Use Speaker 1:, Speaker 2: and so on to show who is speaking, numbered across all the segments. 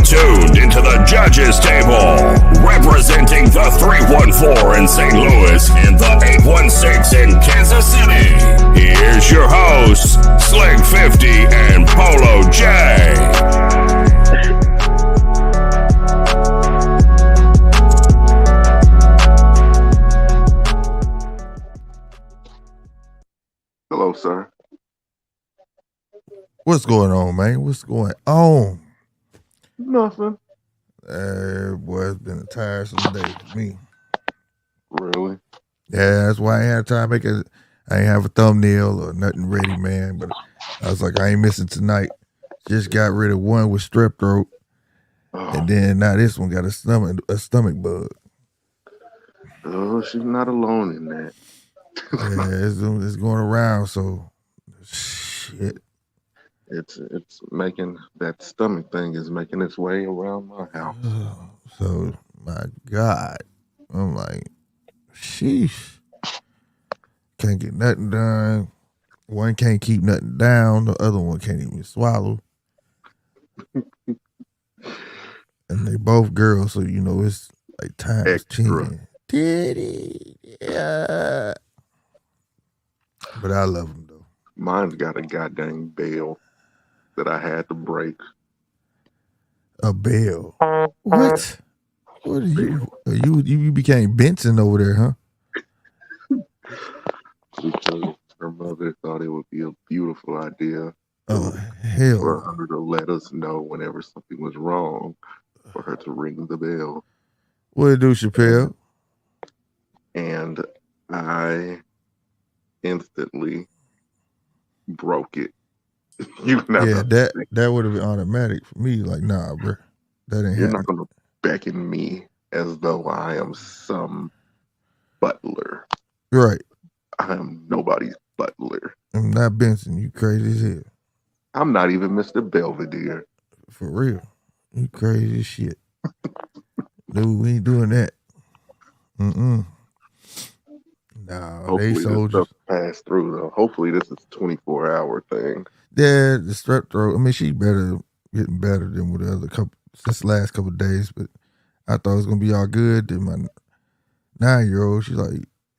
Speaker 1: tuned into the judges table, representing the 314 in St. Louis and the 816 in Kansas City. Here's your hosts, Slick 50 and Polo J.
Speaker 2: Hello, sir.
Speaker 3: What's going on, man? What's going on?
Speaker 2: Nothing.
Speaker 3: Boy, it's been a tiresome day for me.
Speaker 2: Really?
Speaker 3: Yeah, that's why I ain't had time to make it. I ain't have a thumbnail or nothing ready, man. But I was like, I ain't missing tonight. Just got rid of one with strep throat, and then now this one got a stomach bug.
Speaker 2: Oh, she's not alone in that.
Speaker 3: Yeah, it's going around. So, shit.
Speaker 2: It's making that stomach thing is making its way around my house.
Speaker 3: So, my God, I'm like, sheesh. Can't get nothing done. One can't keep nothing down. The other one can't even swallow. And they both girls, so you know it's like times 10. Titty, yeah. But I love them though.
Speaker 2: Mine's got a goddamn bell that I had to break.
Speaker 3: A bell? What? What are you? You became Benson over there, huh?
Speaker 2: Because her mother thought it would be a beautiful idea.
Speaker 3: Oh hell!
Speaker 2: For her to let us know whenever something was wrong, for her to ring the bell.
Speaker 3: What it do, Chappelle?
Speaker 2: And I instantly broke it.
Speaker 3: Yeah, that would have been automatic for me. Like, nah, bro, that ain't.
Speaker 2: You're not gonna beckon me as though I am some butler.
Speaker 3: Right.
Speaker 2: I am nobody's butler.
Speaker 3: I'm not Benson. You crazy as hell.
Speaker 2: I'm not even Mr. Belvedere.
Speaker 3: For real. You crazy as shit. Dude, we ain't doing that. Nah,
Speaker 2: hopefully
Speaker 3: they soldiers.
Speaker 2: This stuff pass through though. Hopefully this is a 24-hour thing.
Speaker 3: Yeah, the strep throat. I mean, she getting better than with the other since the last couple of days, but I thought it was gonna be all good. Then my 9-year-old,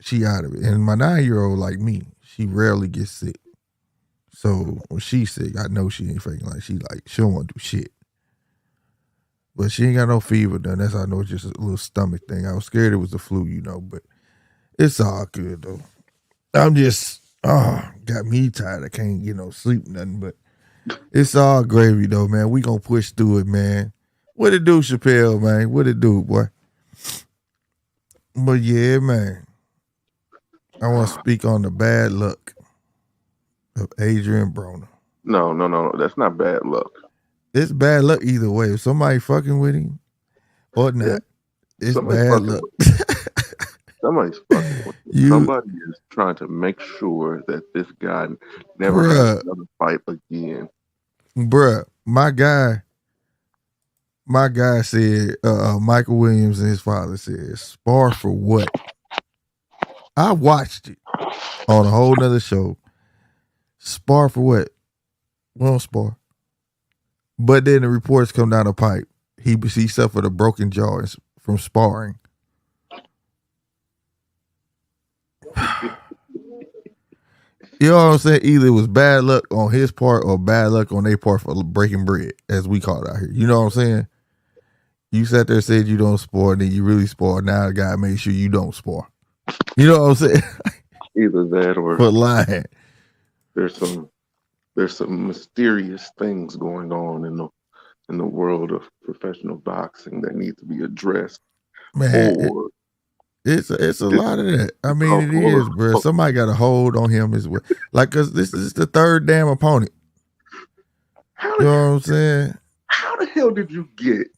Speaker 3: she out of it. And my 9-year-old, like me, she rarely gets sick. So when she's sick, I know she ain't faking. Like she don't want to do shit. But she ain't got no fever done. That's how I know it's just a little stomach thing. I was scared it was the flu, but it's all good though. I'm just got me tired. I can't get no sleep, nothing, but it's all gravy though, man. We gonna push through it, man. What it do, Chappelle, man? What it do, boy? But yeah, man. I want to speak on the bad luck of Adrien Broner.
Speaker 2: No. That's not bad luck.
Speaker 3: It's bad luck either way. If somebody fucking with him or not, it's bad luck.
Speaker 2: Somebody's fucking with him. Somebody is trying to make sure that this guy never has another fight again.
Speaker 3: Bruh, my guy said, Michael Williams and his father said, spar for what? I watched it on a whole nother show. Spar for what? We don't spar. But then the reports come down the pipe. He suffered a broken jaw from sparring. You know what I'm saying? Either it was bad luck on his part or bad luck on their part for breaking bread, as we call it out here. You know what I'm saying? You sat there and said you don't spar, and then you really spar. Now the guy made sure you don't spar. You know what I'm saying?
Speaker 2: Either that or
Speaker 3: for lying.
Speaker 2: There's some mysterious things going on in the world of professional boxing that need to be addressed.
Speaker 3: Man, it's a lot of that. I mean, it is, bro. Somebody got a hold on him as well. Like, cause this is the third damn opponent. You know what I'm saying?
Speaker 2: How the hell did you get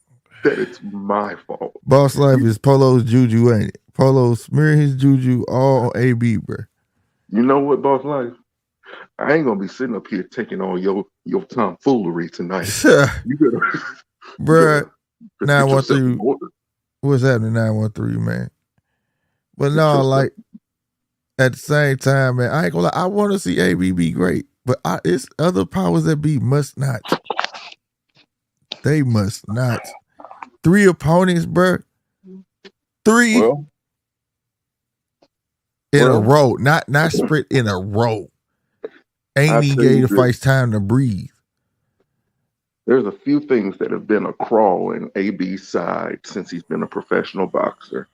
Speaker 2: that it's my fault?
Speaker 3: Boss Life is Polo's juju, ain't it? Polo smearing his juju all on AB, bro.
Speaker 2: You know what, Boss Life? I ain't gonna be sitting up here taking on your tomfoolery tonight. You better,
Speaker 3: bruh. 913. What's happening, 913, man? But no, like at the same time, man, I ain't gonna lie. I want to see AB be great, but it's other powers that be must not. They must not. 3 opponents, bro. 3 in a row. Not sprint in a row. Ain't even gave the fights time to breathe.
Speaker 2: There's a few things that have been a crawl in AB's side since he's been a professional boxer.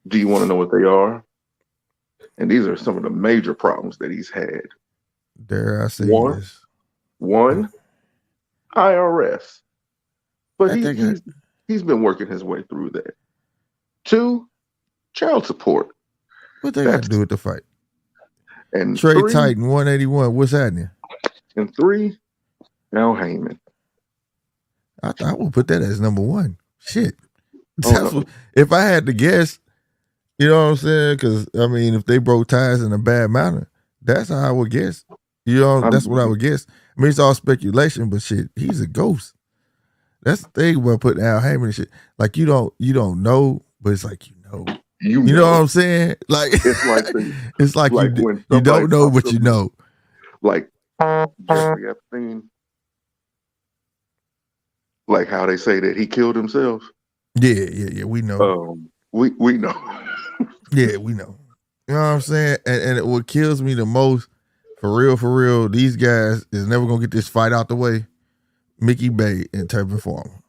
Speaker 2: Do you want to know what they are? And these are some of the major problems that he's had.
Speaker 3: Dare I say this?
Speaker 2: One, IRS. But he's been working his way through that. 2, child support.
Speaker 3: What they got to do with the fight?
Speaker 2: And
Speaker 3: Trey
Speaker 2: 3,
Speaker 3: Titan, 181. What's happening?
Speaker 2: And 3, Al Heyman.
Speaker 3: I would put that as number 1. Shit. If I had to guess, you know what I'm saying? Because, I mean, if they broke ties in a bad manner, that's how I would guess. You know, that's what I would guess. I mean, it's all speculation, but shit, he's a ghost. That's the thing about putting Al Heyman and shit. Like, you don't know, but it's like you know. You know what I'm saying? Like it's like you don't know, but you know.
Speaker 2: Like Jeffrey Epstein. Like how they say that he killed himself.
Speaker 3: Yeah. We know.
Speaker 2: We know.
Speaker 3: Yeah, we know. You know what I'm saying? And what kills me the most, for real, these guys is never gonna get this fight out the way. Mickey Bay and Turbin Farmer.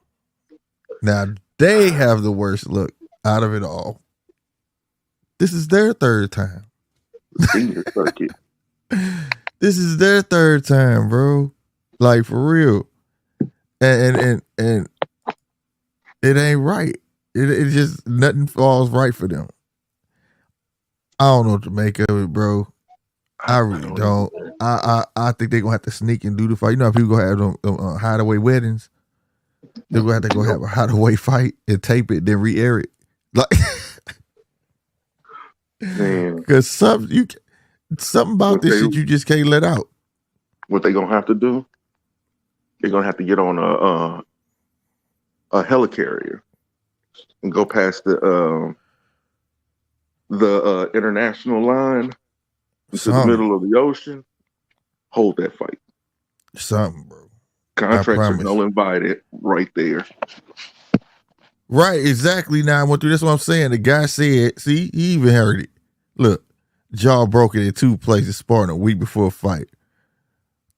Speaker 3: Now they have the worst look out of it all. This is their 3rd time.
Speaker 2: Senior circuit.
Speaker 3: This is their 3rd time, bro. Like for real. And it ain't right. It just nothing falls right for them. I don't know what to make of it, bro. I really don't. I think they're gonna have to sneak and do the fight. You know how people gonna have them hideaway weddings? They're gonna have to go have a hideaway fight and tape it, then re-air it. Like because something about this shit you just can't let out.
Speaker 2: What they gonna have to do? They're gonna have to get on a helicarrier and go past the international line into the middle of the ocean. Hold that fight.
Speaker 3: Something, bro.
Speaker 2: Contracts are null and void right there.
Speaker 3: Right, exactly. Now I went through. That's what I'm saying. The guy said, see, he even heard it. Look, jaw broken in 2 places, sparring a week before a fight.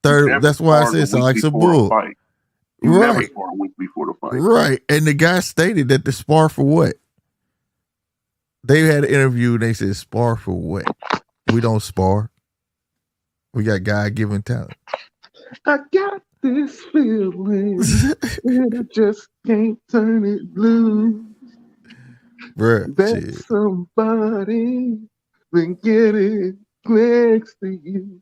Speaker 3: 3rd, that's why I said it sounds like some bull.
Speaker 2: Right. Never spar a week before the fight.
Speaker 3: Right. And the guy stated that the spar for what? They had an interview and they said, spar for what? We don't spar. We got God-given talent.
Speaker 2: I got this feeling and I just can't turn it loose.
Speaker 3: Bruh,
Speaker 2: that somebody been getting next to you.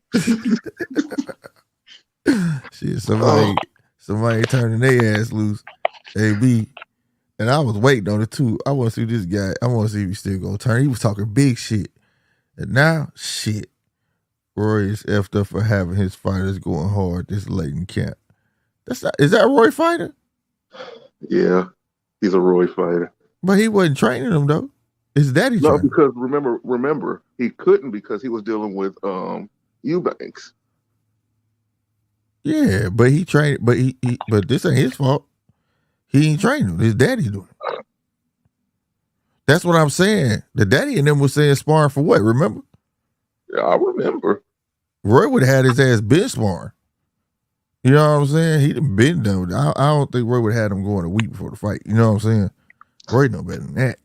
Speaker 3: Shit, somebody turning their ass loose. AB. And I was waiting on it too. I want to see this guy. I want to see if he still gonna turn. He was talking big shit. And now, shit. Roy is effed up for having his fighters going hard this late in camp. Is that a Roy fighter?
Speaker 2: Yeah, he's a Roy fighter.
Speaker 3: But he wasn't training him though. His daddy
Speaker 2: No,
Speaker 3: training.
Speaker 2: because remember, he couldn't because he was dealing with Eubanks.
Speaker 3: Yeah, but he trained. But this ain't his fault. He ain't training him. His daddy doing it. That's what I'm saying. The daddy and them was saying sparring for what? Remember?
Speaker 2: Yeah, I remember.
Speaker 3: Roy would have had his ass been sparring. You know what I'm saying? He'd have been done with it. I don't think Roy would have had him going a week before the fight. You know what I'm saying? Roy no better than that.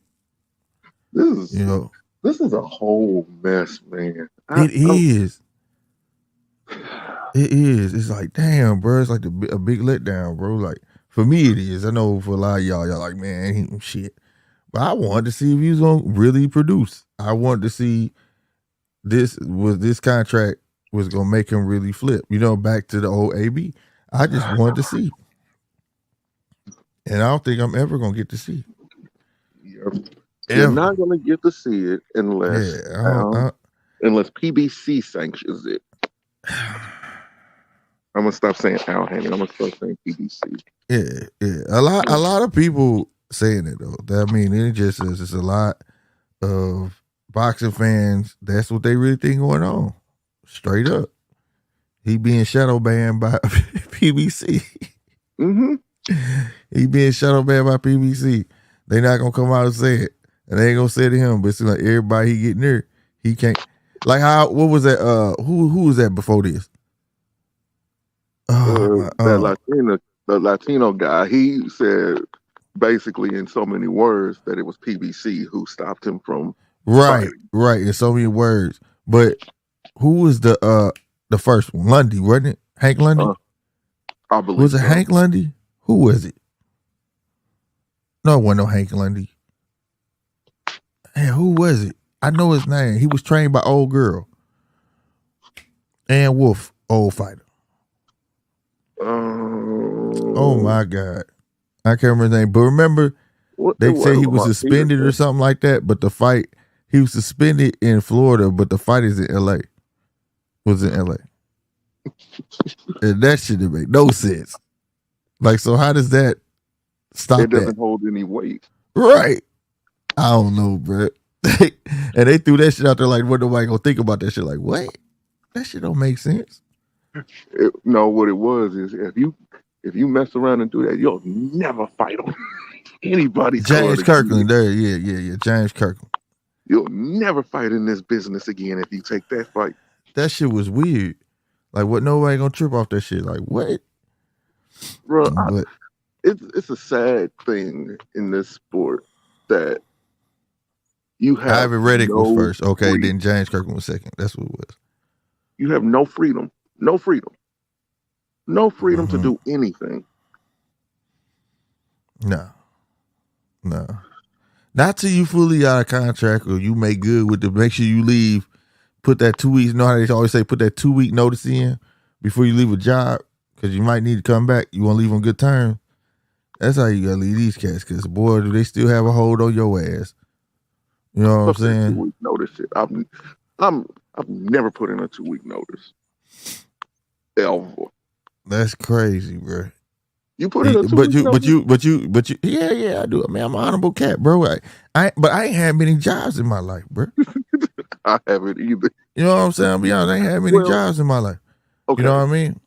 Speaker 2: This is a whole mess, man.
Speaker 3: It is. It is. It's like, damn, bro. It's like a big letdown, bro. Like, for me, it is. I know for a lot of y'all like, man, he shit. But I wanted to see if he was going to really produce. I wanted to see this contract was going to make him really flip. You know, back to the old AB. I just wanted to see. And I don't think I'm ever going to get to see.
Speaker 2: You're not going to get to see it unless PBC sanctions it. I'm gonna stop saying Al Heyman. I'm gonna start saying PBC.
Speaker 3: Yeah. A lot of people saying it though. I mean, it just is. It's a lot of boxing fans. That's what they really think going on. Straight up, he being shadow banned by PBC.
Speaker 2: Mm-hmm.
Speaker 3: He being shadow banned by PBC. They not gonna come out and say it, and they ain't gonna say it to him. But it seems like everybody he getting there, he can't. Like how? What was that? Who was that before this? Oh my.
Speaker 2: The Latino guy, he said basically in so many words that it was PBC who stopped him from
Speaker 3: Right,
Speaker 2: fighting.
Speaker 3: right. In so many words, but who was the first one? Lundy, wasn't it? Hank Lundy.
Speaker 2: I believe
Speaker 3: Was it
Speaker 2: so.
Speaker 3: Hank Lundy? Who was it? No, it wasn't no Hank Lundy. Man, who was it? I know his name. He was trained by old girl. Ann Wolf, old fighter. Oh my God. I can't remember his name. But remember, they say he was suspended or something like that, but the fight, he was suspended in Florida, but the fight is in LA. Was in LA. And that shit didn't make no sense. Like, so how does that stop
Speaker 2: It doesn't
Speaker 3: that?
Speaker 2: hold any weight.
Speaker 3: Right. I don't know, bro. And they threw that shit out there like, what nobody gonna think about that shit? Like, what? That shit don't make sense.
Speaker 2: No, what it was is if you mess around and do that, you'll never fight on anybody's
Speaker 3: James
Speaker 2: card
Speaker 3: Kirkland,
Speaker 2: again.
Speaker 3: there, yeah, James Kirkland.
Speaker 2: You'll never fight in this business again if you take that fight.
Speaker 3: That shit was weird. Like, what? Nobody gonna trip off that shit? Like, what?
Speaker 2: Bro,
Speaker 3: But
Speaker 2: it's a sad thing in this sport that you have
Speaker 3: Ivan Reddick was first. Okay,
Speaker 2: freedom.
Speaker 3: then James Kirkland was second. That's what it was.
Speaker 2: You have no freedom. No freedom. No freedom to do anything.
Speaker 3: No. Not till you fully out of contract or you make good with the. Make sure you leave. Put that 2 weeks. You know how they always say put that 2 week notice in before you leave a job because you might need to come back. You want to leave on good terms. That's how you gotta leave these cats because boy, do they still have a hold on your ass. You know what I'm saying?
Speaker 2: 2 week notice shit. I've never put in a 2 week notice. Ever.
Speaker 3: That's crazy, bro.
Speaker 2: You put in a 2 week notice?
Speaker 3: But you, yeah, I do. I mean, I'm an honorable cat, bro. But I ain't had many jobs in my life, bro.
Speaker 2: I haven't either.
Speaker 3: You know what I'm saying? I'll be honest, I ain't had many jobs in my life. Okay. You know what I mean?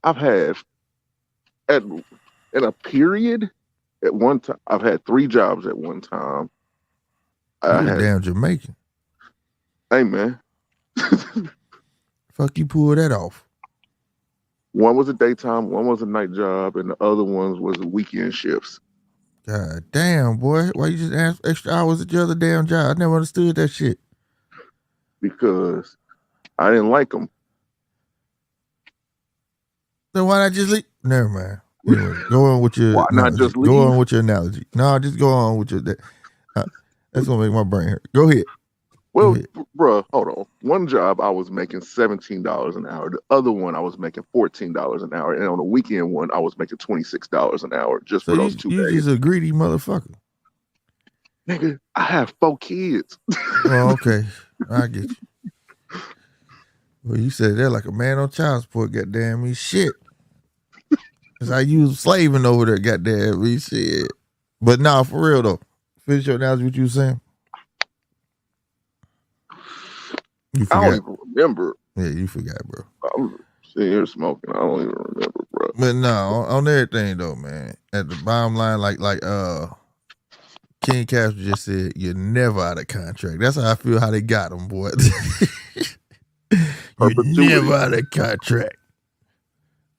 Speaker 2: I've had in a period at one time. I've had 3 jobs at one time.
Speaker 3: You damn Jamaican.
Speaker 2: Hey man.
Speaker 3: Fuck you pull that off.
Speaker 2: One was a daytime, one was a night job, and the other ones was weekend shifts.
Speaker 3: God damn, boy. Why you just ask extra hours at your other damn job? I never understood that shit.
Speaker 2: Because I didn't like them.
Speaker 3: Then why not just leave? Never mind. Anyway, go on with your
Speaker 2: why
Speaker 3: analogy.
Speaker 2: Not just leave?
Speaker 3: Go on with your analogy. No, just go on with your that's gonna make my brain hurt. Go ahead.
Speaker 2: Well, bruh, hold on. One job I was making $17 an hour. The other one I was making $14 an hour. And on the weekend one, I was making $26 an hour just for those 2 days.
Speaker 3: You just a greedy motherfucker.
Speaker 2: Nigga, I have 4 kids.
Speaker 3: Oh, okay. I get you. Well, you said that like a man on child support, goddamn me. Shit. Cause I use slaving over there, goddamn me. Shit. But nah, for real though. Finish your analogy, what you were saying. You forgot.
Speaker 2: I don't even remember.
Speaker 3: Yeah, you forgot, bro.
Speaker 2: I'm sitting here smoking. I don't even remember, bro.
Speaker 3: But no, on everything though, man. At the bottom line, like King Castro just said, you're never out of contract. That's how I feel how they got him, boy. You're never out of contract.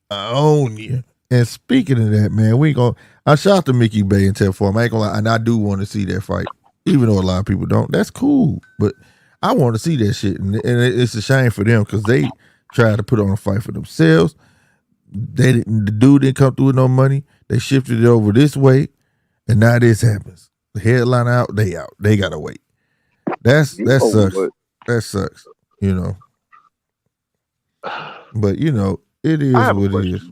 Speaker 3: I own you. And speaking of that, man, I shot to Mickey Bay and tell for him. I ain't gonna lie, and I do want to see that fight. Even though a lot of people don't. That's cool. But I want to see that shit. And it's a shame for them because they tried to put on a fight for themselves. The dude didn't come through with no money. They shifted it over this way. And now this happens. The headline out, they out. They gotta wait. That sucks. That sucks. You know. But you know, it is what it is.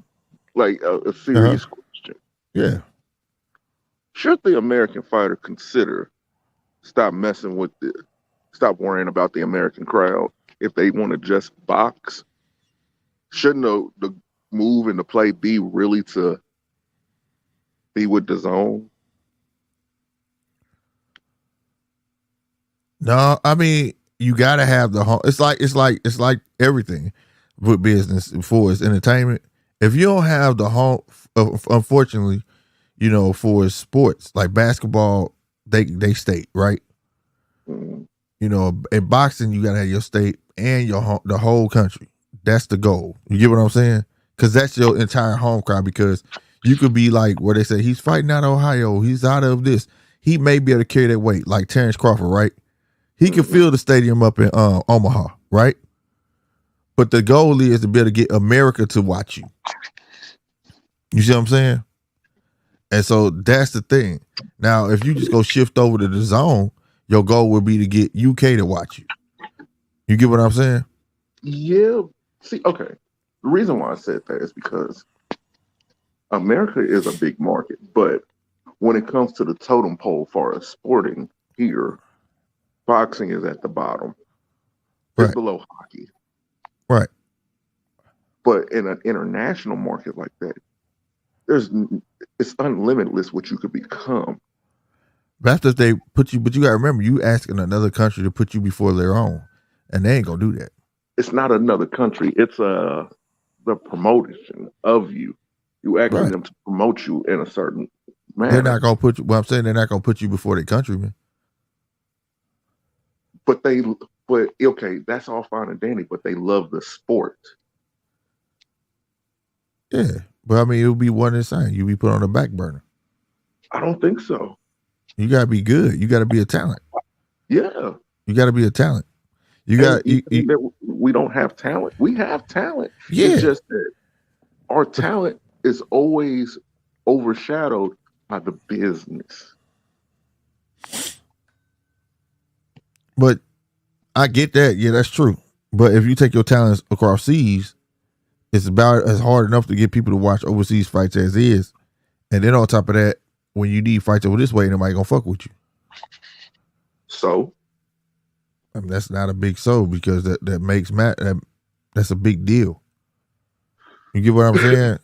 Speaker 2: Like a serious question.
Speaker 3: Yeah.
Speaker 2: Should the American fighter consider stop worrying about the American crowd if they want to just box? Shouldn't the move and the play be really to be with the zone?
Speaker 3: No, I mean you gotta have the home. It's like everything with business. For it's entertainment, If you don't have the home, unfortunately, for sports like basketball, they state, right?
Speaker 2: Mhm.
Speaker 3: In boxing, you gotta have your state and the whole country. That's the goal. You get what I'm saying? Because that's your entire home crowd. Because you could be like where they say he's fighting out of Ohio, he's out of this. He may be able to carry that weight, like Terrence Crawford, right? He can fill the stadium up in Omaha, right? But the goal is to be able to get America to watch you. You see what I'm saying? And so that's the thing. Now, if you just go shift over to the zone, your goal would be to get UK to watch you. You get what I'm saying?
Speaker 2: Yeah. See, okay. The reason why I said that is because America is a big market, but when it comes to the totem pole for us sporting here, boxing is at the bottom. It's
Speaker 3: Right.
Speaker 2: below hockey.
Speaker 3: Right.
Speaker 2: But in an international market like that, it's unlimitless what you could become.
Speaker 3: That's if they put you, but you gotta remember, you asking another country to put you before their own, and they ain't gonna do that.
Speaker 2: It's not another country. It's the promotion of you. You asking
Speaker 3: Right.
Speaker 2: them to promote you in a certain
Speaker 3: They're not
Speaker 2: manner.
Speaker 3: gonna put you. Well, I'm saying they're not gonna put you before their countrymen.
Speaker 2: But okay, that's all fine and dandy, but they love the sport.
Speaker 3: Yeah, but I mean, it would be one and the same. You be put on the back burner.
Speaker 2: I don't think so.
Speaker 3: You gotta be good. You gotta be a talent.
Speaker 2: Yeah.
Speaker 3: You gotta be a talent. You
Speaker 2: And
Speaker 3: got
Speaker 2: you think that we don't have talent? We have talent. It's
Speaker 3: yeah.
Speaker 2: just that our talent is always overshadowed by the business.
Speaker 3: But I get that. Yeah, that's true. But if you take your talents across seas, it's about as hard enough to get people to watch overseas fights as is. And then on top of that, when you need fights over this way, nobody gonna fuck with you.
Speaker 2: So
Speaker 3: I mean, that's not a big so because that makes that's a big deal. You get what I'm saying?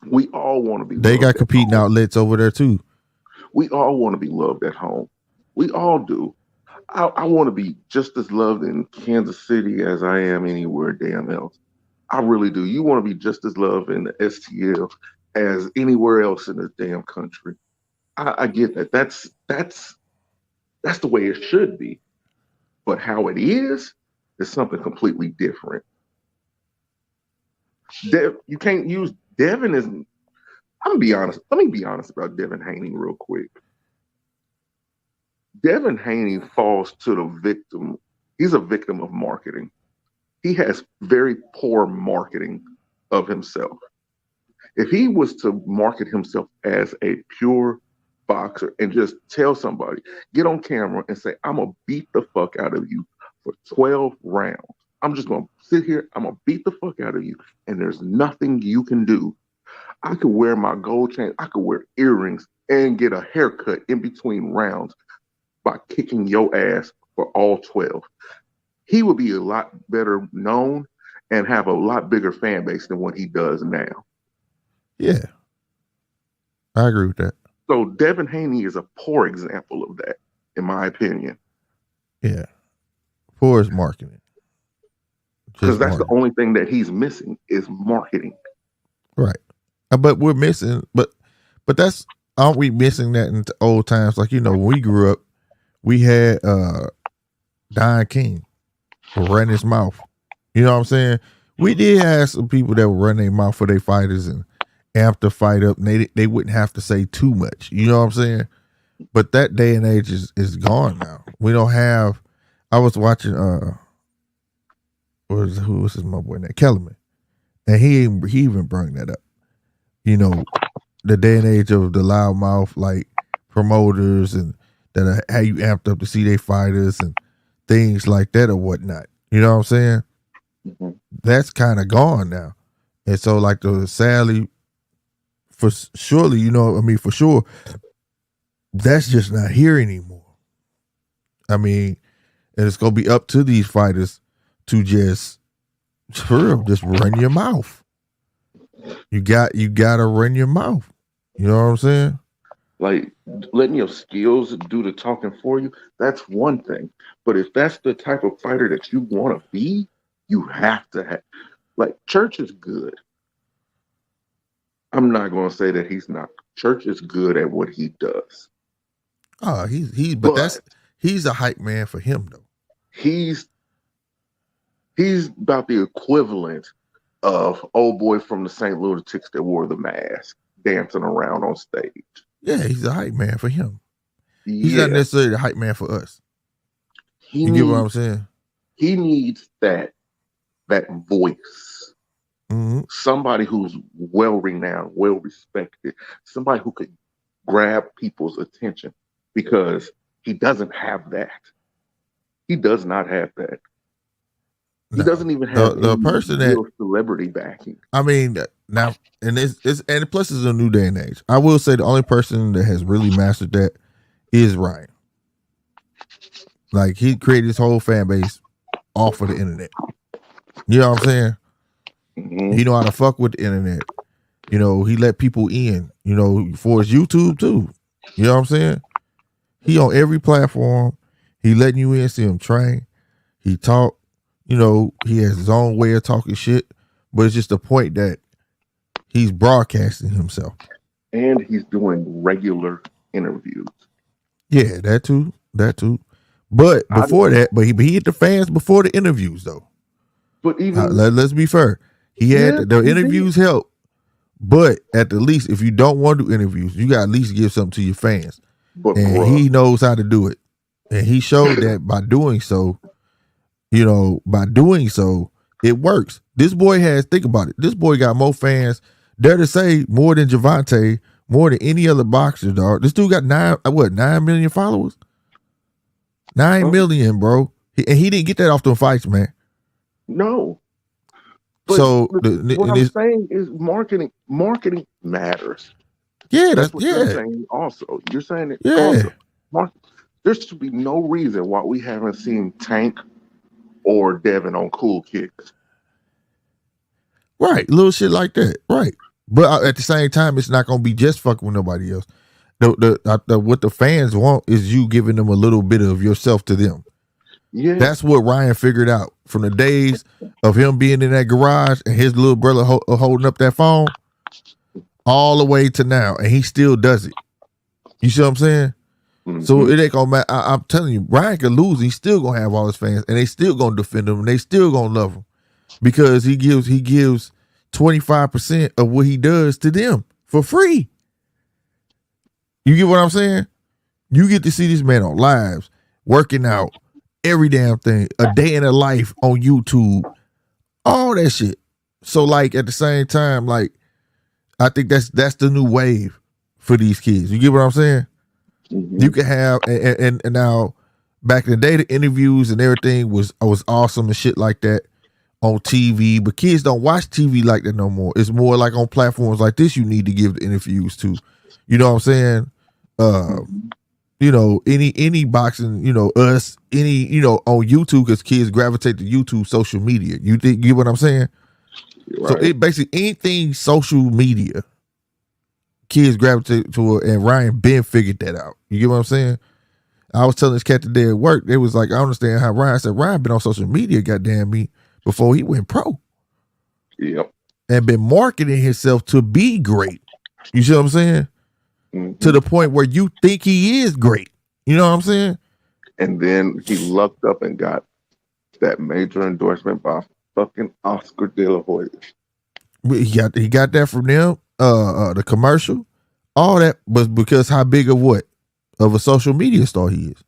Speaker 2: we all want to be
Speaker 3: They
Speaker 2: loved
Speaker 3: got
Speaker 2: at
Speaker 3: competing
Speaker 2: home.
Speaker 3: outlets over there too.
Speaker 2: We all want to be loved at home. We all do. I want to be just as loved in Kansas City as I am anywhere damn else. I really do. You want to be just as loved in the STL as anywhere else in this damn country. I get that. That's the way it should be. But how it is something completely different. You can't use Devin as. I'm gonna be honest. Let me be honest about Devin Haney real quick. Devin Haney falls to the victim. He's a victim of marketing. He has very poor marketing of himself. If he was to market himself as a pure boxer and just tell somebody, get on camera and say, I'm gonna beat the fuck out of you for 12 rounds. I'm just gonna sit here, I'm gonna beat the fuck out of you, and there's nothing you can do. I could wear my gold chain, I could wear earrings and get a haircut in between rounds by kicking your ass for all 12. He would be a lot better known and have a lot bigger fan base than what he does now.
Speaker 3: Yeah, I agree with that.
Speaker 2: So Devin Haney is a poor example of that, in my opinion.
Speaker 3: Yeah, poor is marketing.
Speaker 2: Because that's the only thing that he's missing is marketing.
Speaker 3: Right. But we're missing, but that's, aren't we missing that in old times? Like, when we grew up, we had Don King run his mouth. You know what I'm saying? We did have some people that would run their mouth for their fighters and amp the fight up, and they wouldn't have to say too much. You know what I'm saying? But that day and age is gone now. We don't have. I was watching who was his my boy name? Kellerman, and he even brought that up. The day and age of the loudmouth like promoters and that are how you amped up to see their fighters and things like that or whatnot. You know what I'm saying?
Speaker 2: Mm-hmm.
Speaker 3: That's kind of gone now. And so like sadly, for sure, that's just not here anymore. I mean, and it's gonna be up to these fighters to just run your mouth. You gotta run your mouth. You know what I'm saying?
Speaker 2: Like letting your skills do the talking for you, that's one thing. But if that's the type of fighter that you want to be, you have to have. Like Church is good. I'm not going to say that he's not. Church is good at what he does.
Speaker 3: Oh,
Speaker 2: But
Speaker 3: he's a hype man for him though.
Speaker 2: He's about the equivalent of old boy from the St. Lunatics that wore the mask dancing around on stage.
Speaker 3: Yeah, he's a hype man for him. He's
Speaker 2: Yeah.
Speaker 3: not necessarily the hype man for us.
Speaker 2: You
Speaker 3: get what I'm saying?
Speaker 2: He needs that voice.
Speaker 3: Mm-hmm.
Speaker 2: Somebody who's well renowned, well respected, somebody who could grab people's attention, because he doesn't have that. He does not have that. He doesn't even have
Speaker 3: the person
Speaker 2: real celebrity backing.
Speaker 3: I mean, now, and and plus it's a new day and age. I will say the only person that has really mastered that is Ryan. Like, he created his whole fan base off of the internet. You know what I'm saying?
Speaker 2: Mm-hmm.
Speaker 3: He know how to fuck with the internet. You know, he let people in, you know, for his YouTube too. You know what I'm saying? He on every platform. He letting you in, see him train. He talk. You know, he has his own way of talking shit. But it's just the point that he's broadcasting himself.
Speaker 2: And he's doing regular interviews.
Speaker 3: Yeah, that too. But before that, he hit the fans before the interviews though.
Speaker 2: But even
Speaker 3: let's be fair. He had the interviews help. But at the least, if you don't want to do interviews, you got to at least give something to your fans.
Speaker 2: But
Speaker 3: and he knows how to do it. And he showed that by doing so, you know, it works. This boy think about it. This boy got more fans, dare to say, more than Gervonta, more than any other boxer, dog. This dude got 9 million followers? 9 million, bro. And he didn't get that off them fights, man.
Speaker 2: No. But
Speaker 3: so
Speaker 2: what I'm saying is marketing matters.
Speaker 3: Yeah,
Speaker 2: that's what you're saying. Also, you're saying it.
Speaker 3: Yeah.
Speaker 2: Also, there should be no reason why we haven't seen Tank or Devin on Cool Kicks.
Speaker 3: Right, little shit like that. Right, but at the same time, it's not gonna be just fucking with nobody else. What the fans want is you giving them a little bit of yourself to them.
Speaker 2: Yeah,
Speaker 3: that's what Ryan figured out from the days of him being in that garage and his little brother holding up that phone, all the way to now, and he still does it. You see what I'm saying? Mm-hmm. So it ain't gonna matter. I'm telling you, Ryan could lose. He's still gonna have all his fans, and they still gonna defend him, and they still gonna love him because he gives 25% of what he does to them for free. You get what I'm saying? You get to see this man on lives, working out, every damn thing, a day in a life on YouTube, all that shit. So like at the same time, like I think that's the new wave for these kids. You get what I'm saying? Mm-hmm. You can have and now back in the day, the interviews and everything was awesome and shit like that on TV, but kids don't watch TV like that no more. It's more like on platforms like this you need to give the interviews to. You know what I'm saying? You know, any boxing, you know, us, you know, on YouTube, because kids gravitate to YouTube social media. You get what I'm saying? Right. So it basically anything social media, kids gravitate to it, and Ryan Ben figured that out. You get what I'm saying? I was telling this cat today at work, it was like, I understand how Ryan said Ryan been on social media, goddamn me, before he went pro.
Speaker 2: Yep.
Speaker 3: And been marketing himself to be great. You see what I'm saying? Mm-hmm. To the point where you think he is great. You know what I'm saying? And
Speaker 2: then he lucked up and got that major endorsement by fucking Oscar De La Hoya.
Speaker 3: He got that from them, the commercial. All that was because how big of what? Of a social media star he is.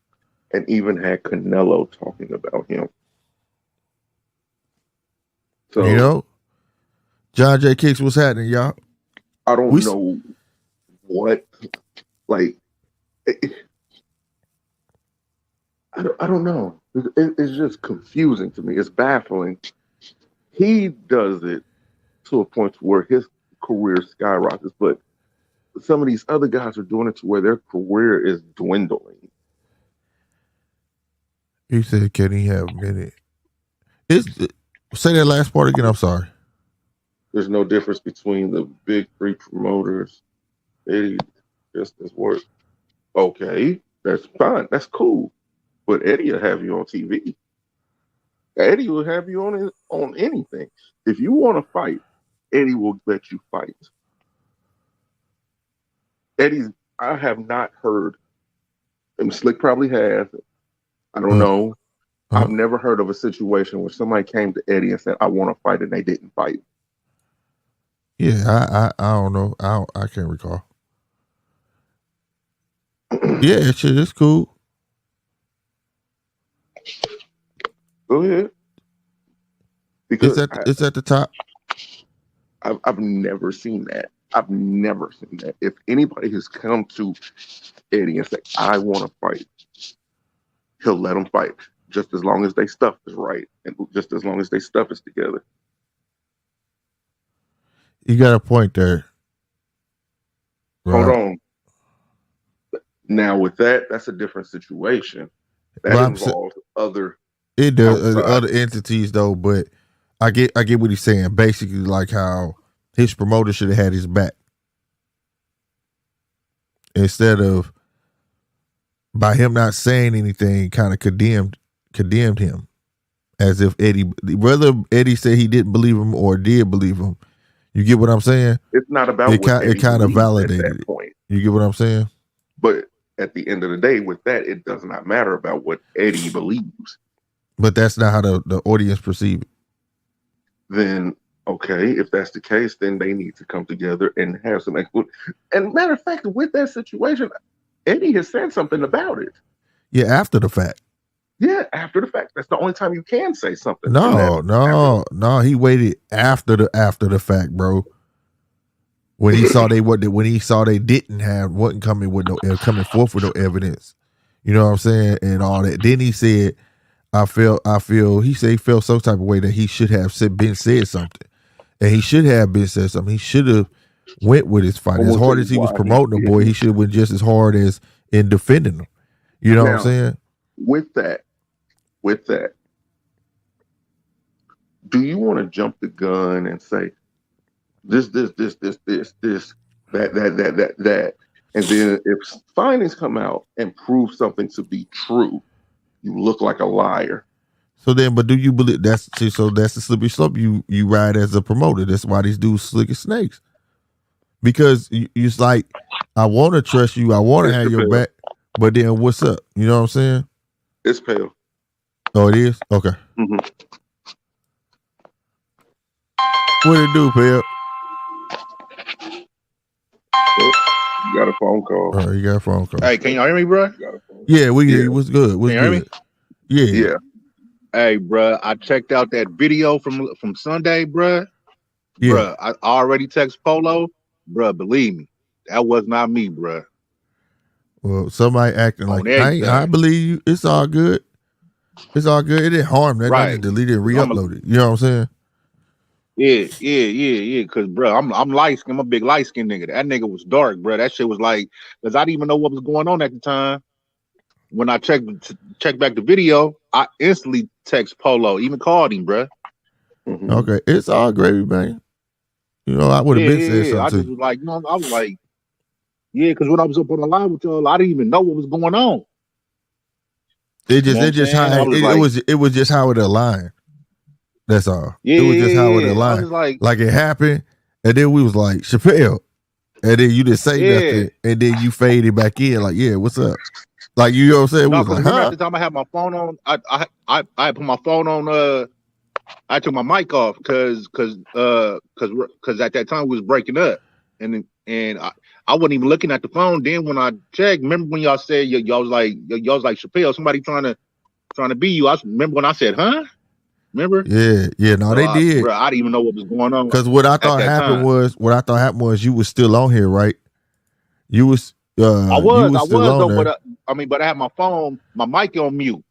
Speaker 2: And even had Canelo talking about him.
Speaker 3: So, you know, John J. Kicks, what's happening, y'all?
Speaker 2: I don't know what, like, I don't know. It's just confusing to me. It's baffling. He does it to a point where his career skyrockets, but some of these other guys are doing it to where their career is dwindling.
Speaker 3: You said, can he have a minute? Say that last part again. I'm sorry.
Speaker 2: There's no difference between the big three promoters. Eddie, distance work. Okay, that's fine. That's cool. But Eddie will have you on TV. Eddie will have you on anything. If you want to fight, Eddie will let you fight. Eddie's. I have not heard. And Slick probably has. I don't
Speaker 3: Uh,
Speaker 2: know.
Speaker 3: uh,
Speaker 2: I've never heard of a situation where somebody came to Eddie and said, "I want to fight," and they didn't fight.
Speaker 3: yeah, I don't know. I can't recall. Yeah, shit, it's cool.
Speaker 2: Go ahead. Because
Speaker 3: It's at the top.
Speaker 2: I've never seen that. I've never seen that. If anybody has come to Eddie and said, "I want to fight," he'll let them fight, just as long as they stuff is right, and just as long as they stuff is together.
Speaker 3: You got a point there.
Speaker 2: Hold
Speaker 3: Right.
Speaker 2: on. Now with that, that's a different situation. That
Speaker 3: But
Speaker 2: involves other
Speaker 3: it does
Speaker 2: outside.
Speaker 3: other entities though, but I get what he's saying. Basically, like how his promoter should have had his back instead of by him not saying anything, kind of condemned him as if whether Eddie said he didn't believe him or did believe him. You get what I'm saying?
Speaker 2: It's not about
Speaker 3: It
Speaker 2: what Eddie
Speaker 3: kind of
Speaker 2: believes
Speaker 3: validated
Speaker 2: at that
Speaker 3: it.
Speaker 2: point.
Speaker 3: You get what I'm saying?
Speaker 2: But at the end of the day, with that, it does not matter about what Eddie believes.
Speaker 3: But that's not how the audience perceive it.
Speaker 2: Then, okay, if that's the case, then they need to come together and have some explanation. And matter of fact, with that situation, Eddie has said something about it.
Speaker 3: Yeah, after the fact.
Speaker 2: Yeah, after the fact. That's the only time you can say something.
Speaker 3: No. He waited after the fact, bro. When he saw they didn't have wasn't coming forth with no evidence. You know what I'm saying? And all that. Then he said, I feel he said he felt some type of way that he should have said something. And he should have been said something. He should have went with his fight. As hard as he was promoting the boy, he should have went just as hard as in defending him. You know what I'm saying?
Speaker 2: With that, do you want to jump the gun and say this, that, and then if findings come out and prove something to be true, you look like a liar.
Speaker 3: So then, but do you believe that's the slippery slope you ride as a promoter? That's why these dudes slick as snakes. Because it's like, I want to trust you, I want to have your back, but then what's up? You know what I'm saying?
Speaker 2: It's pale.
Speaker 3: Oh, it is? Okay.
Speaker 2: Mm-hmm.
Speaker 3: What it do, pal?
Speaker 2: You got a phone call.
Speaker 3: You got a phone call.
Speaker 4: Hey, can y'all hear me, bro?
Speaker 3: Yeah, we hear you. What's good? What's
Speaker 4: can you hear
Speaker 3: good?
Speaker 4: Me?
Speaker 3: Yeah.
Speaker 4: Hey, bro, I checked out that video from Sunday, bro.
Speaker 3: Yeah.
Speaker 4: Bro, I already text Polo. Bro, believe me, that was not me, bro.
Speaker 3: Well, somebody acting like, I believe you. It's all good. It's all good. It didn't harm that.
Speaker 4: Right.
Speaker 3: I just deleted and re-uploaded it. You know what I'm saying?
Speaker 4: Yeah. Cause, bro, I'm light skinned. I'm a big light skinned nigga. That nigga was dark, bro. That shit was like, cause I didn't even know what was going on at the time. When I checked back the video, I instantly text Polo, even called him, bro.
Speaker 2: Mm-hmm.
Speaker 3: Okay, it's all gravy, man. You know, I would have been said something.
Speaker 4: I just was like, I was like, because when I was up on the line with y'all, I didn't even know what was going on.
Speaker 3: It was just how it aligned. That's all.
Speaker 4: Yeah,
Speaker 3: it was just how it aligned.
Speaker 4: I was
Speaker 3: like it happened, and then we was like, Chappelle, and then you didn't say nothing, and then you faded back in, like, yeah, what's up? Like, you know what I'm saying?
Speaker 4: No,
Speaker 3: we was like,
Speaker 4: at the time I had my phone on, I put my phone on. I took my mic off because at that time we was breaking up, and I wasn't even looking at the phone. Then when I checked, remember when y'all said y'all was like Chappelle, somebody trying to be you. I remember when I said, huh? Remember?
Speaker 3: Yeah. No, they did.
Speaker 4: Bro, I didn't even know what was going on.
Speaker 3: Because what I thought happened was you was still on here, right? You was. I was
Speaker 4: though, but I had my phone, my mic on mute.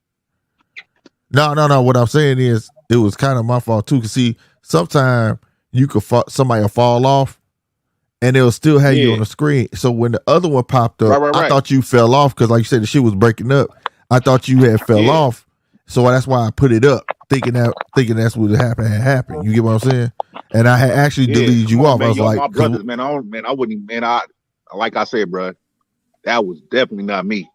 Speaker 3: No. What I'm saying is, it was kind of my fault too. Cause see, sometimes you could somebody will fall off, and they'll still have you on the screen. So when the other one popped up, right. I thought you fell off because, like you said, the shit was breaking up. I thought you had fell off, so that's why I put it up, thinking that's what happened. You get what I'm saying? And I had actually deleted you off.
Speaker 4: Man,
Speaker 3: I was like,
Speaker 4: my brothers, man, I wouldn't, man. Like I said, bro, that was definitely not me.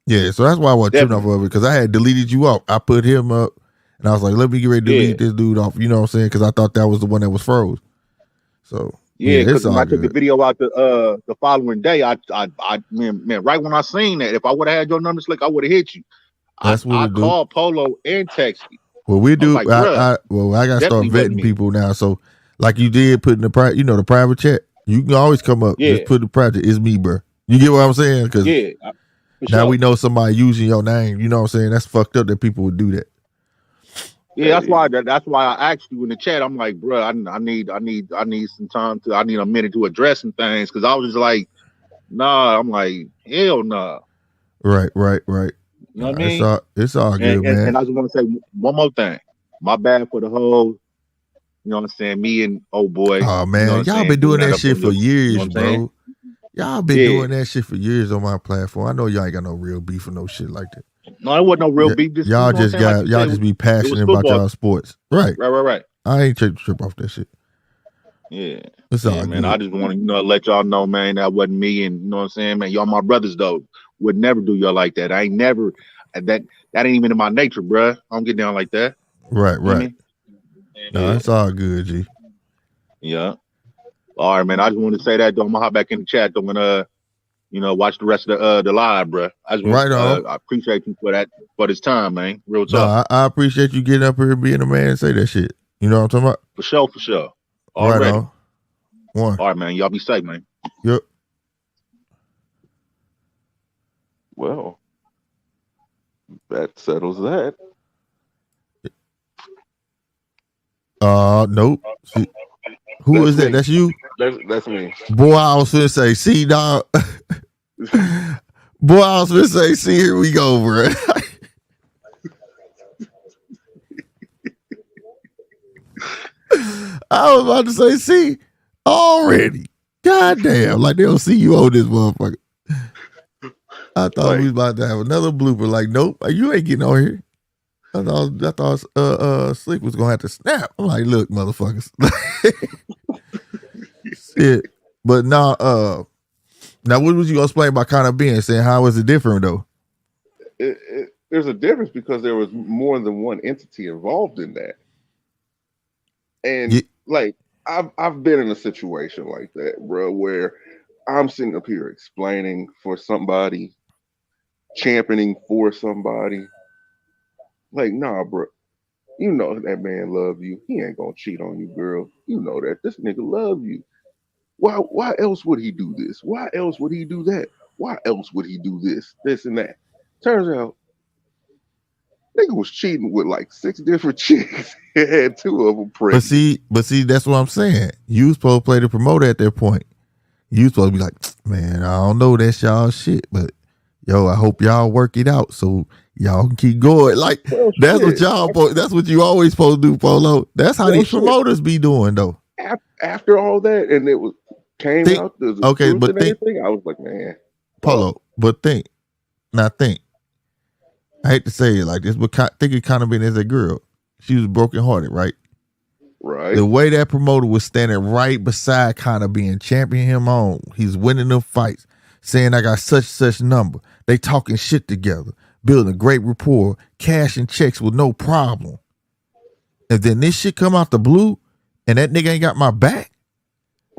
Speaker 3: Yeah, so that's why I wasn't tripping off of it, because I had deleted you off. I put him up, and I was like, let me get ready to delete this dude off. You know what I'm saying? Because I thought that was the one that was froze. So
Speaker 4: Yeah,
Speaker 3: it's
Speaker 4: because when
Speaker 3: all
Speaker 4: I took the
Speaker 3: good.
Speaker 4: video out the following day, man, right when I seen that, if I would have had your number, Slick, I would have hit you.
Speaker 3: That's what
Speaker 4: I
Speaker 3: it do.
Speaker 4: called Polo and texted you.
Speaker 3: Well, we
Speaker 4: I was
Speaker 3: do.
Speaker 4: like, bruh,
Speaker 3: I gotta start
Speaker 4: definitely wasn't
Speaker 3: vetting
Speaker 4: me.
Speaker 3: people now. So, like you did, put in the the private chat. You can always come up.
Speaker 4: Yeah,
Speaker 3: Just put the private. It's me, bro. You get what I'm saying? Because
Speaker 4: yeah, for
Speaker 3: now
Speaker 4: sure.
Speaker 3: we know somebody using your name. You know what I'm saying? That's fucked up that people would do that.
Speaker 4: Yeah, that's why I asked you in the chat. I'm like, bruh, I need some time I need a minute to address some things because I was just like, nah. I'm like, hell nah.
Speaker 3: Right.
Speaker 4: You know what I mean?
Speaker 3: It's all good, man.
Speaker 4: And I just want to say one more thing. My bad for the whole, you know what I'm saying, me and old boy,
Speaker 3: Oh
Speaker 4: you know what
Speaker 3: man,
Speaker 4: I'm
Speaker 3: y'all
Speaker 4: saying,
Speaker 3: been doing that
Speaker 4: up
Speaker 3: shit
Speaker 4: on
Speaker 3: for
Speaker 4: your, you know
Speaker 3: years,
Speaker 4: what I'm saying?
Speaker 3: bro. Y'all been
Speaker 4: Yeah.
Speaker 3: doing that shit for years on my platform. I know y'all ain't got no real beef or no shit like that.
Speaker 4: No, it wasn't no real beef. Just, you know
Speaker 3: Y'all
Speaker 4: what I'm
Speaker 3: just
Speaker 4: saying? Like
Speaker 3: got
Speaker 4: you
Speaker 3: y'all
Speaker 4: said,
Speaker 3: just be
Speaker 4: it was
Speaker 3: passionate about
Speaker 4: football.
Speaker 3: y'all sports, right?
Speaker 4: Right.
Speaker 3: I ain't trip off that shit.
Speaker 4: Yeah.
Speaker 3: It's
Speaker 4: Yeah,
Speaker 3: all
Speaker 4: man.
Speaker 3: good.
Speaker 4: I just want to, let y'all know, man, that wasn't me. And you know what I'm saying, man, y'all my brothers though. Would never do y'all like that. I ain't never that ain't even in my nature, bruh. I don't get down like that.
Speaker 3: Right.
Speaker 4: You know what I mean?
Speaker 3: No, it's all good, G.
Speaker 4: Yeah. All right, man. I just wanted to say that though. I'm gonna hop back in the chat though and watch the rest of the live, bruh. I just want
Speaker 3: Right on.
Speaker 4: I appreciate you for this time, man. Real
Speaker 3: No,
Speaker 4: talk.
Speaker 3: I appreciate you getting up here and being a man and say that shit. You know what I'm talking about?
Speaker 4: For sure.
Speaker 3: Right
Speaker 4: Already.
Speaker 3: on. One.
Speaker 4: All right, man. Y'all be safe, man.
Speaker 3: Yep.
Speaker 2: Well, that settles that.
Speaker 3: Nope. See, who is that?
Speaker 2: Me.
Speaker 3: That's you?
Speaker 2: That's me.
Speaker 3: Boy, I was finna say, see, dog. Boy, I was finna say, see, here we go, bro. I was about to say, see, already. God damn, like they don't see you on this motherfucker. I thought we was about to have another blooper. Like, nope, you ain't getting on here. I thought Slick was gonna have to snap. I'm like, look, motherfuckers. Shit. But now what was you gonna explain about kind of being saying how is it different though?
Speaker 2: There's a difference because there was more than one entity involved in that. And like I've been in a situation like that, bro, where I'm sitting up here explaining for somebody, championing for somebody. Like, nah, bro. You know that man love you. He ain't gonna cheat on you, girl. You know that. This nigga love you. Why else would he do this? Why else would he do that? Why else would he do this and that? Turns out nigga was cheating with like 6 different chicks. Had 2 of them pregnant.
Speaker 3: But see, that's what I'm saying. You was supposed to play the promoter at that point. You was supposed to be like, man, I don't know, that's y'all shit, but yo, I hope y'all work it out so y'all can keep going. Like, that's what you always supposed to do, Polo. That's how these promoters be doing though.
Speaker 2: After all that, and it was came out the truth and everything, I was like, man,
Speaker 3: Polo. But think. I hate to say it like this, but think it kind of been as a girl. She was brokenhearted, right?
Speaker 2: Right.
Speaker 3: The way that promoter was standing right beside kind of being champion him on. He's winning them fights, saying I got such number. They talking shit together, building a great rapport, cashing checks with no problem. And then this shit come out the blue, and that nigga ain't got my back.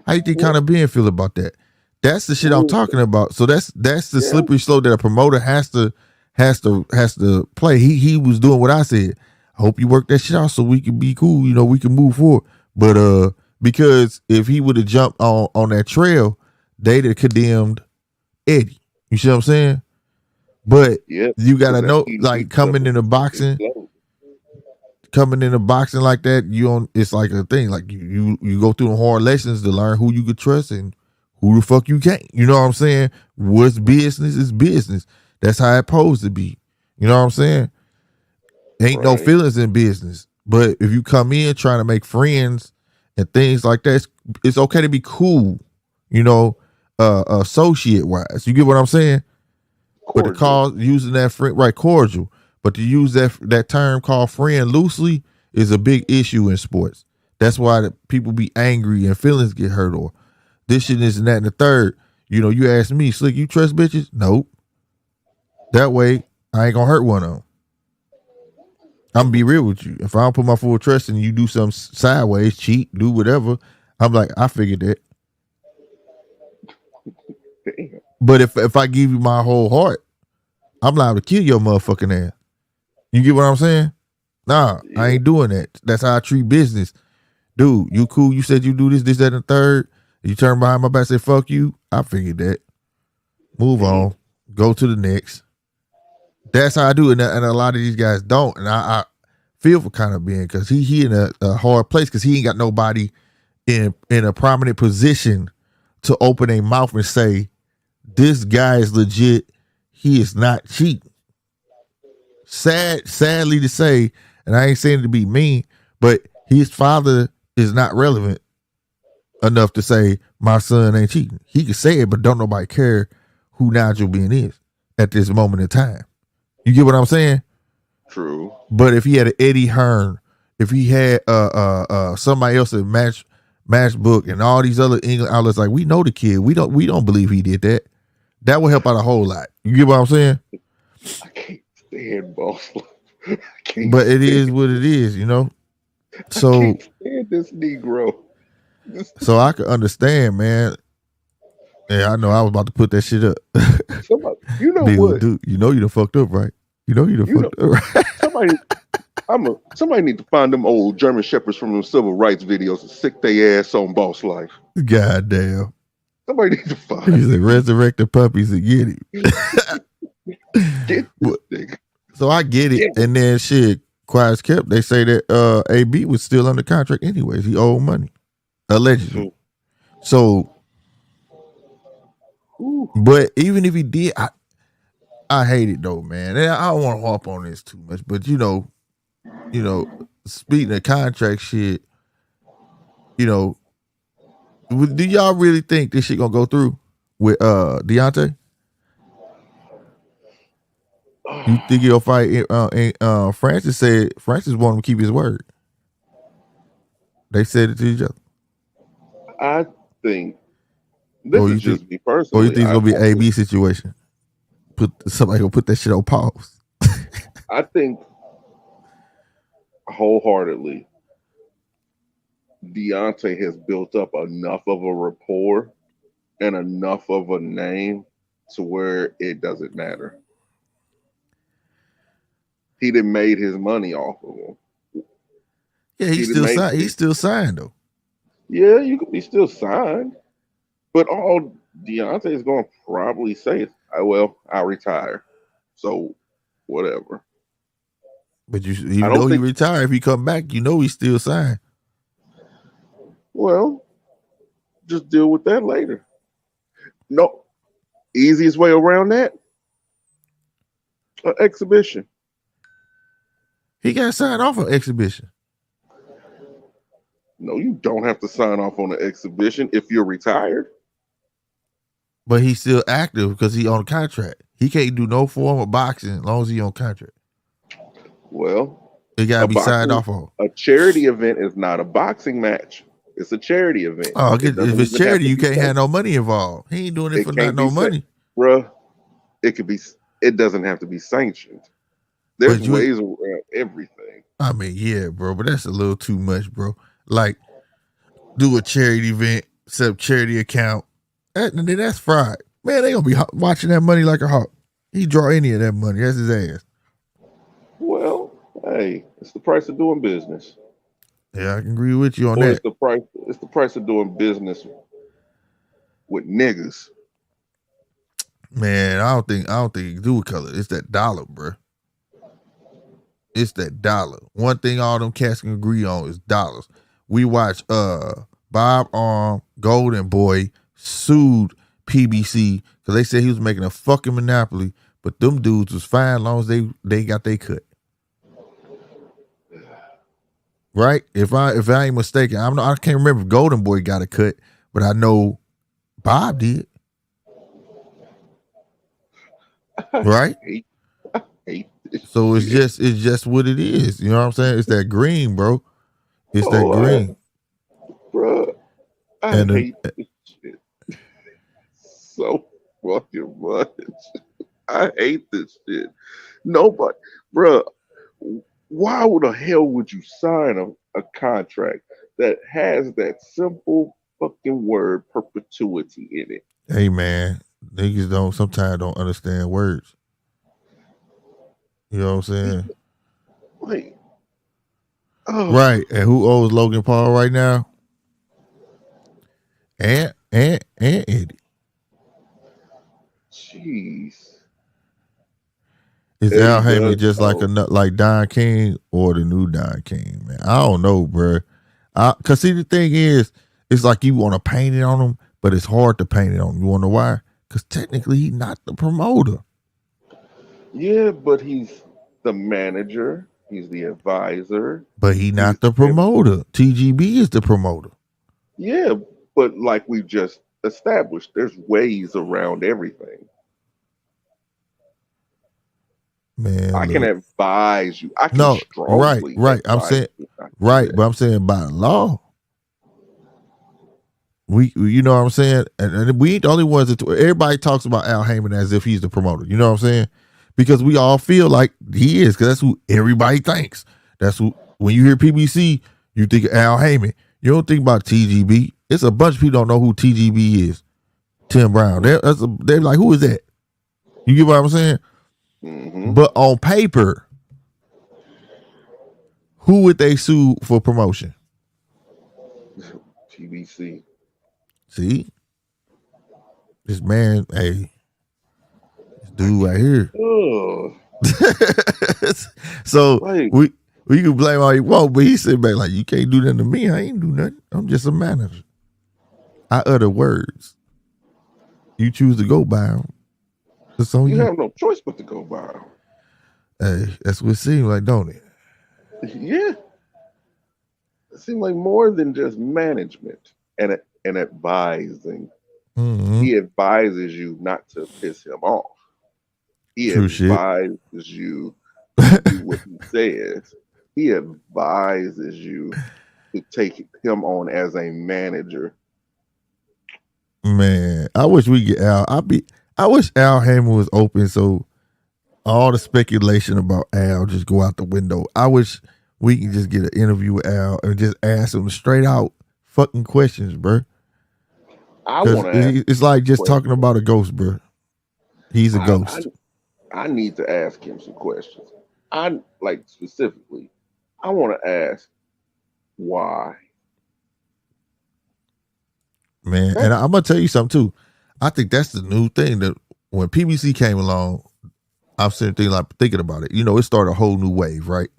Speaker 3: How you think kind of being feel about that? That's the shit I'm talking about. So that's the slippery slope that a promoter has to play. He was doing what I said. I hope you work that shit out so we can be cool. You know, we can move forward. But because if he would have jumped on that trail, they'd have condemned Eddie. You see what I'm saying? But you gotta know, like coming into boxing like that, it's like a thing. Like you go through the hard lessons to learn who you could trust and who the fuck you can't. You know what I'm saying? What's business is business. That's how it's supposed to be. You know what I'm saying? Ain't no feelings in business. But if you come in trying to make friends and things like that, it's okay to be cool, you know, associate wise. You get what I'm saying? Cordial. But to call using that friend, right, cordial. But to use that term called friend loosely is a big issue in sports. That's why people be angry and feelings get hurt, or this shit is that and the third. You know, you ask me, Slick, you trust bitches? Nope. That way, I ain't gonna hurt one of them. I'm gonna be real with you. If I don't put my full trust in you, do something sideways, cheat, do whatever, I'm like, I figured that.
Speaker 2: Damn.
Speaker 3: But if I give you my whole heart, I'm liable to kill your motherfucking ass. You get what I'm saying? Nah,
Speaker 2: Yeah.
Speaker 3: I ain't doing that. That's how I treat business. Dude, you cool. You said you do this, that, and the third. You turn behind my back and say, fuck you. I figured that. Move on. Go to the next. That's how I do it. And a lot of these guys don't. And I feel for kind of being, because he in a hard place because he ain't got nobody in a prominent position to open a mouth and say, this guy is legit. He is not cheap. Sadly to say, and I ain't saying it to be mean, but his father is not relevant enough to say my son ain't cheating. He can say it, but don't nobody care who Nigel Ben is at this moment in time. You get what I'm saying?
Speaker 2: True.
Speaker 3: But if he had an Eddie Hearn, if he had somebody else at Matchbook and all these other English outlets, like, we know the kid. We don't believe he did that. That would help out a whole lot. You get what I'm saying?
Speaker 2: I can't stand boss.
Speaker 3: But it is what it is, you know? So
Speaker 2: I can't stand this Negro.
Speaker 3: So I can understand, man. Yeah, I know I was about to put that shit up.
Speaker 2: Somebody, you know
Speaker 3: Big
Speaker 2: what?
Speaker 3: Dude, you know you done fucked up, right? You know you done fucked up, right?
Speaker 2: Somebody need to find them old German shepherds from them civil rights videos and stick their ass on Boss Life.
Speaker 3: God damn.
Speaker 2: Somebody need to find.
Speaker 3: He said, resurrect the puppies and get him.
Speaker 2: Get this nigga.
Speaker 3: So I get it. And then shit, quiet as kept, they say that AB was still under contract anyways. He owed money. Allegedly. So, but even if he did, I hate it though, man. And I don't want to harp on this too much, but you know, speaking of contract shit, you know, do y'all really think this shit gonna go through with Deontay? You think he'll fight? Francis said Francis wanted him to keep his word. They said it to each other.
Speaker 2: I think this is just me personally.
Speaker 3: Or you think it's gonna be an AB situation? Somebody gonna put that shit on pause.
Speaker 2: I think wholeheartedly, Deontay has built up enough of a rapport and enough of a name to where it doesn't matter. He done made his money off of him.
Speaker 3: Yeah, he's still signed though.
Speaker 2: Yeah, you could be still signed, but all Deontay is going to probably say is, "Well, I'll retire." So, whatever.
Speaker 3: But you know he retire. If he come back, you know he's still signed.
Speaker 2: Well, just deal with that later. No, easiest way around that, an exhibition.
Speaker 3: He got signed off on exhibition.
Speaker 2: No, you don't have to sign off on an exhibition if you're retired.
Speaker 3: But he's still active because he on contract. He can't do no form of boxing as long as he on contract.
Speaker 2: Well,
Speaker 3: it gotta be signed off on.
Speaker 2: A charity event is not a boxing match. It's a charity event.
Speaker 3: Oh, if it's charity, you can't have no money involved. He ain't doing it for not no money,
Speaker 2: bruh. It doesn't have to be sanctioned. There's ways around everything.
Speaker 3: I mean, yeah, bro, but that's a little too much, bro. Like, do a charity event, set up charity account, and then that's fried. Man, they gonna be watching that money like a hawk. He draw any of that money. That's his ass.
Speaker 2: Well, hey, it's the price of doing business.
Speaker 3: Yeah, I can agree with you on that.
Speaker 2: It's the price of doing business with niggas.
Speaker 3: Man, I don't think you do with color. It's that dollar, bro. It's that dollar. One thing all them cats can agree on is dollars. We watched Bob Arm, Golden Boy, sued PBC because they said he was making a fucking monopoly, but them dudes was fine as long as they got their cut. Right? If I ain't mistaken, I can't remember if Golden Boy got a cut, but I know Bob did. Right?
Speaker 2: I hate this
Speaker 3: so
Speaker 2: shit.
Speaker 3: it's just what it is. You know what I'm saying? It's that green, bro. It's that green.
Speaker 2: Bro, I hate this shit so fucking much. I hate this shit. Nobody, bro, why the hell would you sign a contract that has that simple fucking word perpetuity in it?
Speaker 3: Hey, man. niggas sometimes don't understand words. You know what I'm saying?
Speaker 2: Like, oh,
Speaker 3: Right. And who owes Logan Paul right now? And Eddie.
Speaker 2: jeez.
Speaker 3: Is
Speaker 2: Eddie
Speaker 3: Al Heyman
Speaker 2: does
Speaker 3: just like Don King or the new Don King, man? I don't know, bro. Cause see, the thing is, it's like you want to paint it on him, but it's hard to paint it on him. You want to know why? Because technically, he's not the promoter.
Speaker 2: Yeah, but he's the manager. He's the advisor.
Speaker 3: But he's not the promoter. TGB is the promoter.
Speaker 2: Yeah, but like we just established, there's ways around everything.
Speaker 3: Man,
Speaker 2: I can advise you. I can
Speaker 3: no,
Speaker 2: strongly
Speaker 3: right. I'm saying right, but I'm saying by law. You know what I'm saying? And we ain't the only ones that everybody talks about Al Heyman as if he's the promoter. You know what I'm saying? Because we all feel like he is, because that's who everybody thinks. That's who, when you hear PBC, you think of Al Heyman. You don't think about TGB. It's a bunch of people don't know who TGB is. Tim Brown. They're like, who is that? You get what I'm saying?
Speaker 2: Mm-hmm.
Speaker 3: But on paper, who would they sue for promotion?
Speaker 2: TBC.
Speaker 3: See? This man, hey, this dude right here.
Speaker 2: Oh.
Speaker 3: So
Speaker 2: Like,
Speaker 3: we can blame all you want, but he said back like, you can't do that to me. I ain't do nothing. I'm just a manager. I utter words. You choose to go by them. It's on
Speaker 2: you
Speaker 3: you.
Speaker 2: have no choice but to go by them.
Speaker 3: Hey, that's what it seems like, don't it?
Speaker 2: Yeah. It seems like more than just management and advising.
Speaker 3: Mm-hmm.
Speaker 2: He advises you not to piss him off. He
Speaker 3: True
Speaker 2: advises you to do what he says. He advises you to take him on as a manager.
Speaker 3: Man, I wish we get Al. I wish Al Heyman was open so all the speculation about Al just go out the window. I wish we can just get an interview with Al and just ask him straight out fucking questions, bro.
Speaker 2: I want to.
Speaker 3: It's like just talking about a ghost, bro. He's a ghost.
Speaker 2: I need to ask him some questions. I like specifically. I want to ask why.
Speaker 3: Man, and I'm gonna tell you something too. I think that's the new thing that when PBC came along, I'm sitting thinking about it. You know, it started a whole new wave, right?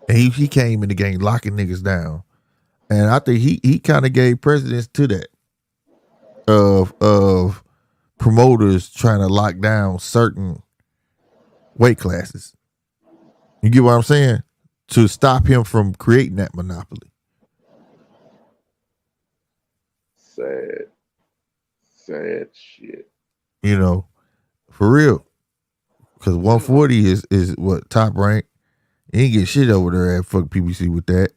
Speaker 3: And he came in the game locking niggas down, and I think he kind of gave precedence to that of promoters trying to lock down certain weight classes. You get what I'm saying? To stop him from creating that monopoly.
Speaker 2: Sad shit.
Speaker 3: You know, for real. Because 140 is what, top rank. You ain't get shit over there at fuck PBC with that.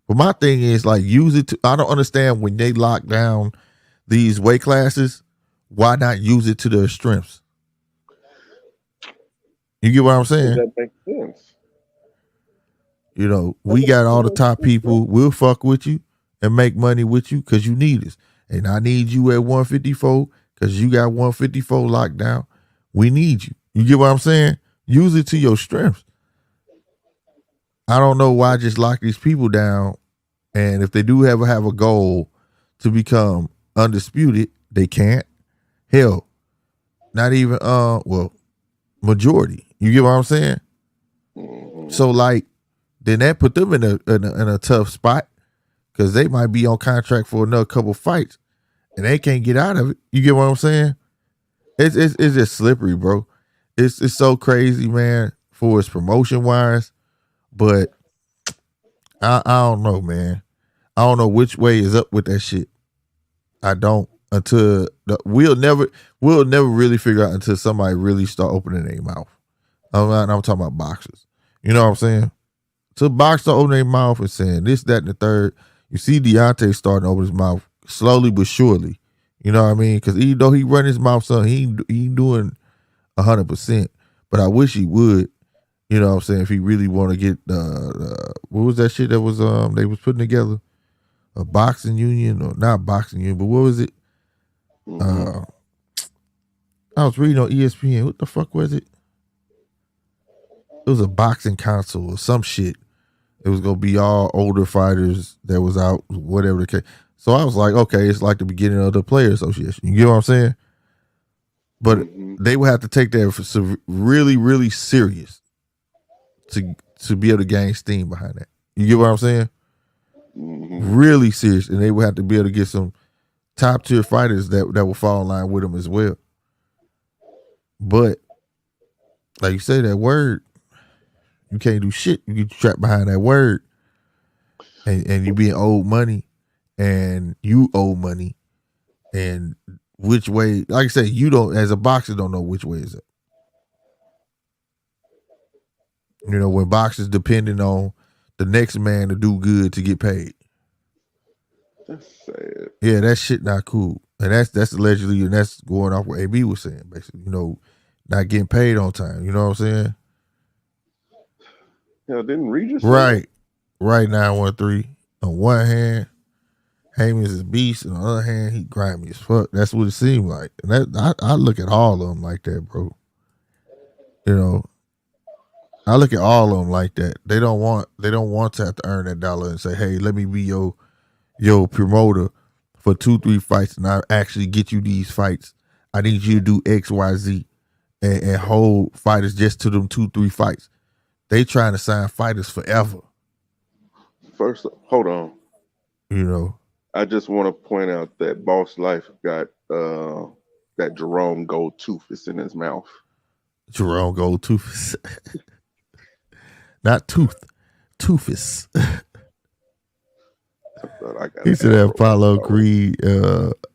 Speaker 3: But my thing is, like, use it to, I don't understand when they lock down these weight classes, why not use it to their strengths? You get what I'm saying?
Speaker 2: That makes sense.
Speaker 3: You know, we got all the top people. We'll fuck with you and make money with you because you need us. And I need you at 154 because you got 154 locked down. We need you. You get what I'm saying? Use it to your strengths. I don't know why just lock these people down. And if they do have a goal to become undisputed, they can't. Hell, not even majority. You get what I'm saying?
Speaker 2: Mm-hmm.
Speaker 3: So like, then that put them in a tough spot because they might be on contract for another couple fights and they can't get out of it. You get what I'm saying? It's just slippery, bro. It's so crazy, man, for its promotion wise. But I don't know, man. I don't know which way is up with that shit. I don't we'll never really figure out until somebody really start opening their mouth. I'm talking about boxers. You know what I'm saying? Till boxers open their mouth and saying this, that, and the third. You see Deontay starting to open his mouth slowly but surely. You know what I mean? Because even though he run his mouth, son, he doing 100%. But I wish he would. You know what I'm saying? If he really want to get what was that shit that was they was putting together? A boxing union, or not boxing union, but what was it?
Speaker 2: Mm-hmm.
Speaker 3: I was reading on ESPN. What the fuck was it? It was a boxing council or some shit. It was gonna be all older fighters that was out, whatever the case. So I was like, okay, it's like the beginning of the Player Association. You get what I'm saying? But they would have to take that really, really serious to be able to gain steam behind that. You get what I'm saying? Really serious, and they would have to be able to get some top tier fighters that will fall in line with them as well. But like you say, that word, you can't do shit. You get trapped behind that word, and you being owed money, and you owe money, and which way? Like I said, you don't, as a boxer, don't know which way is it. You know, when boxers depending on the next man to do good to get paid.
Speaker 2: That's sad.
Speaker 3: Yeah, that shit not cool. And that's allegedly, and that's going off what AB was saying, basically. You know, not getting paid on time. You know what I'm saying?
Speaker 2: Yeah, didn't Regis?
Speaker 3: Right. 913. On one hand, Heyman's is beast. On the other hand, he grimy as fuck. That's what it seemed like. And that I look at all of them like that, bro. You know, I look at all of them like that. They don't want to have to earn that dollar and say, hey, let me be your promoter for 2-3 fights, and I actually get you these fights. I need you to do X, Y, Z, and hold fighters just to them 2-3 fights. They trying to sign fighters forever.
Speaker 2: First, hold on.
Speaker 3: You know,
Speaker 2: I just want to point out that Boss Life got that Jerome Gold Toothus in his mouth.
Speaker 3: Jerome Gold Toothus. Not tooth. Toothus. He said that Apollo Creed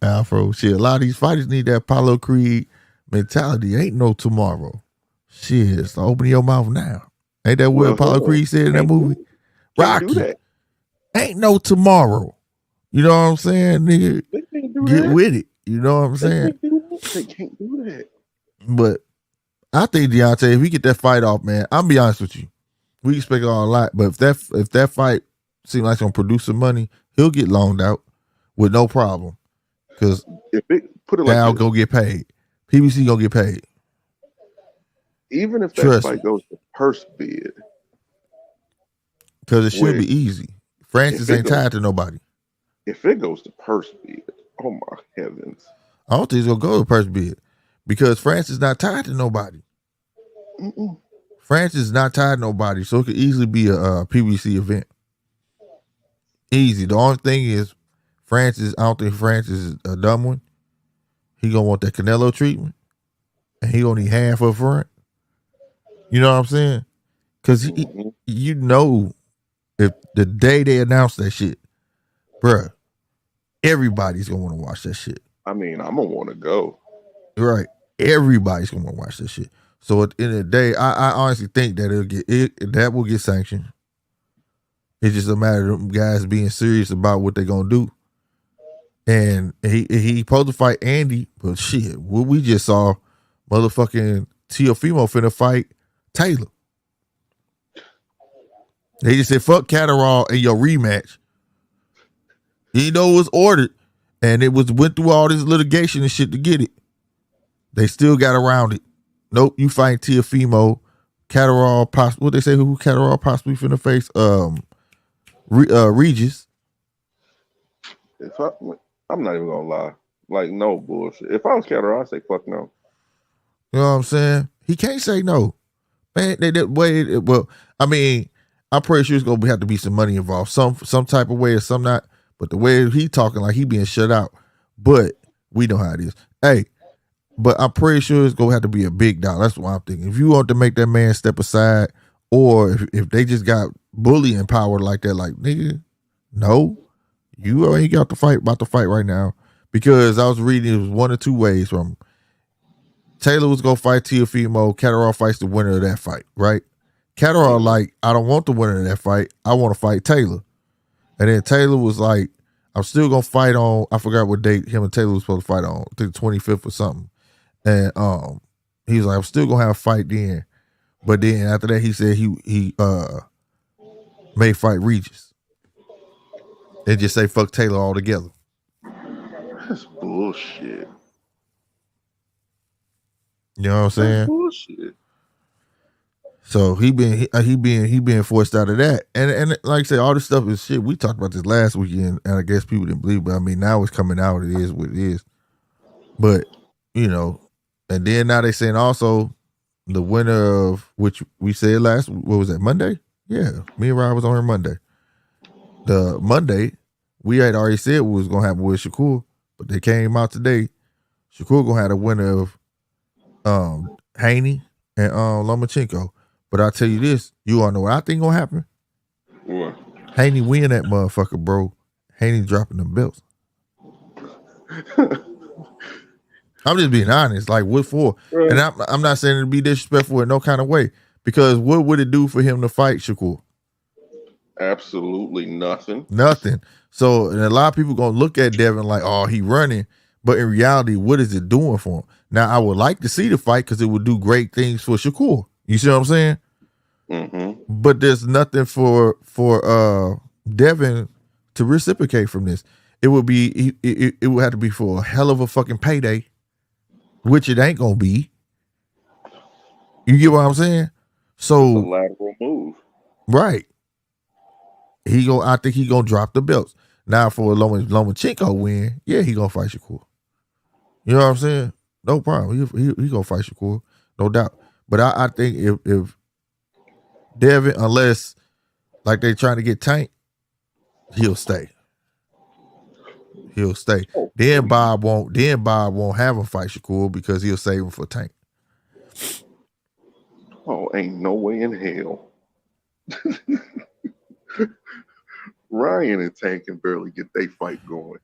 Speaker 3: afro shit. A lot of these fighters need that Apollo Creed mentality. Ain't no tomorrow. Shit, so open your mouth now. Ain't that what Apollo Creed said in that movie? Rocky. Ain't no tomorrow. You know what I'm saying, nigga? Get with it. You know what I'm saying?
Speaker 2: They can't do that.
Speaker 3: But I think Deontay, if we get that fight off, man, I'm gonna be honest with you. We expect a lot, but if that fight seems like it's gonna produce some money, he'll get loaned out with no problem. Because Cal go get paid. PBC gonna get paid.
Speaker 2: Even if that fight goes to purse bid.
Speaker 3: Because it should be easy. Francis ain't tied to nobody.
Speaker 2: If it goes to purse bid, oh my heavens.
Speaker 3: I don't think it's gonna go to purse bid. Because Francis is not tied to nobody. Francis is not tied to nobody, so it could easily be a PBC event. Easy. The only thing is, Francis, I don't think Francis is a dumb one. He gonna want that Canelo treatment, and he gonna need half up front. You know what I'm saying? Because you know, if the day they announce that shit, bruh, everybody's gonna want to watch that shit.
Speaker 2: I mean, I'm gonna want to go.
Speaker 3: Right. Everybody's gonna want to watch that shit. So at the end of the day, I honestly think that that will get sanctioned. It's just a matter of them guys being serious about what they're gonna do. And he supposed to fight Andy, but shit, what we just saw, motherfucking Teofimo finna fight Taylor. They just said fuck Catterall in your rematch. You know it was ordered, and it went through all this litigation and shit to get it. They still got around it. Nope, you fight Teofimo, Catterall, what they say who Catterall possibly finna face? Regis.
Speaker 2: I'm not even gonna lie. Like, no bullshit. If I was Catterall, I'd say fuck no.
Speaker 3: You know what I'm saying? He can't say no. Man, well, I mean, I'm pretty sure it's gonna have to be some money involved. Some type of way or some not. But the way he talking like he being shut out. But we know how it is. Hey, but I'm pretty sure it's gonna have to be a big dollar. That's what I'm thinking. If you want to make that man step aside, or if they just got bullying power like that, like, nigga, no, you ain't about to fight right now. Because I was reading it was one or two ways from Taylor was gonna fight Teofimo, Catterall fights the winner of that fight, right? Catterall like, I don't want the winner of that fight. I want to fight Taylor. And then Taylor was like, I'm still gonna fight on, I forgot what date him and Taylor was supposed to fight on, I think the 25th or something. And he was like, I'm still gonna have a fight then. But then after that, he said he may fight Regis. And just say fuck Taylor altogether.
Speaker 2: That's bullshit.
Speaker 3: You know what I'm saying?
Speaker 2: Bullshit.
Speaker 3: So he being forced out of that, and like I say, all this stuff is shit. We talked about this last weekend, and I guess people didn't believe, but I mean, now it's coming out. It is what it is. But and then now they saying also the winner of which we said last. What was that? Monday? Yeah, me and Ryan was on here Monday. The Monday we had already said what was gonna happen with Shakur, but they came out today. Shakur gonna have a winner of Haney and Lomachenko. But I tell you this, you all know what I think gonna happen?
Speaker 2: What?
Speaker 3: Haney win that motherfucker, bro. Haney dropping them belts. I'm just being honest. Like, what for?
Speaker 2: Right.
Speaker 3: And I'm not saying it to be disrespectful in no kind of way. Because what would it do for him to fight Shakur?
Speaker 2: Absolutely nothing.
Speaker 3: Nothing. So, and a lot of people gonna look at Devin like, oh, he running. But in reality, what is it doing for him? Now, I would like to see the fight because it would do great things for Shakur. You see what I'm saying?
Speaker 2: Mm-hmm.
Speaker 3: But there's nothing for Devin to reciprocate from this. It would be it would have to be for a hell of a fucking payday, which it ain't gonna be. You get what I'm saying? So
Speaker 2: It's a lateral move.
Speaker 3: right. I think he gonna drop the belts. Now for a Lomachenko win, yeah, he gonna fight Shakur. You know what I'm saying? No problem. He gonna fight Shakur, no doubt. But I think if Devin, unless like they trying to get Tank, he'll stay. He'll stay.
Speaker 2: Oh.
Speaker 3: Then Bob won't have him fight Shakur because he'll save him for Tank.
Speaker 2: Oh, ain't no way in hell. Ryan and Tank can barely get their fight going.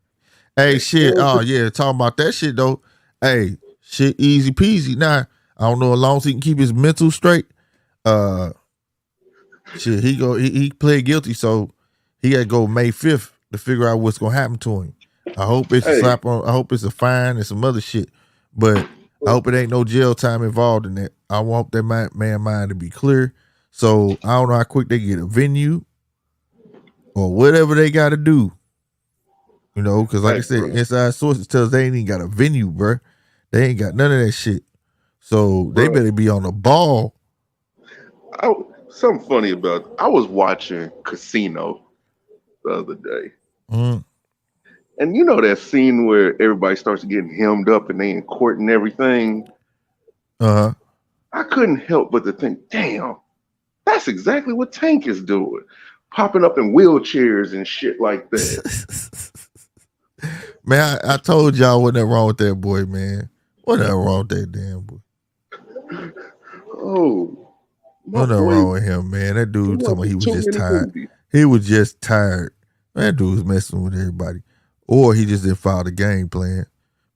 Speaker 3: Hey, shit. Oh, yeah. Talking about that shit, though. Hey, shit easy peasy. Now, I don't know as long as he can keep his mental straight. Shit, he pled guilty, so he got to go May 5th to figure out what's going to happen to him. I hope it's a slap on. I hope it's a fine and some other shit. But I hope it ain't no jail time involved in that. I want that man mind to be clear. So I don't know how quick they get a venue or whatever they got to do. You know, because like I said, inside sources tell us they ain't even got a venue, bro. They ain't got none of that shit. So they better be on the ball.
Speaker 2: Something funny about I was watching Casino the other day.
Speaker 3: Mm-hmm.
Speaker 2: And you know that scene where everybody starts getting hemmed up and they in court and everything?
Speaker 3: Uh-huh.
Speaker 2: I couldn't help but to think, damn, that's exactly what Tank is doing. Popping up in wheelchairs and shit like that.
Speaker 3: Man, I told y'all wasn't that wrong with that boy, man. What that wrong with that damn boy?
Speaker 2: Oh.
Speaker 3: What that wrong with him, man? That dude told me he was just tired. He was just tired. Man, that dude was messing with everybody. Or he just didn't follow the game plan.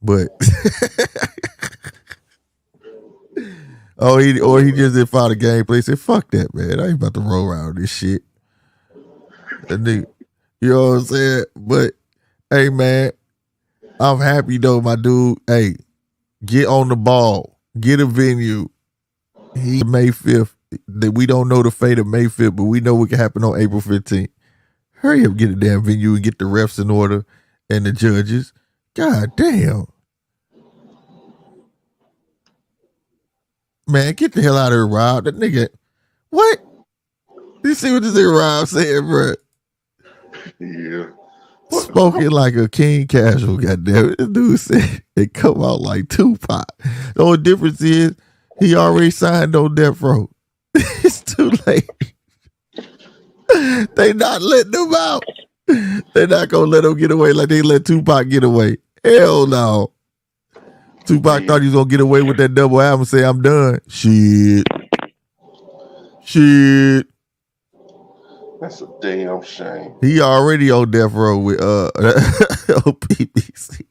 Speaker 3: But he just didn't follow the game plan. He said, fuck that, man. I ain't about to roll around this shit. That nigga, you know what I'm saying? But hey, man, I'm happy though, my dude. Hey, get on the ball. Get a venue. He May 5th. That we don't know the fate of May 5th, but we know what can happen on April 15th. Hurry up, get a damn venue and get the refs in order and the judges. God damn. Man, get the hell out of here, Rob. That nigga, what? You see what this nigga Rob said, bro?
Speaker 2: Yeah.
Speaker 3: Spoken like a king casual, goddamn it. This dude said it come out like Tupac. The only difference is he already signed on death row. It's too late. They not letting him out. They're not gonna let him get away like they let Tupac get away. Hell no. Tupac thought he was gonna get away with that double album and say, I'm done. Shit.
Speaker 2: That's a damn shame.
Speaker 3: He already on death row with PBC.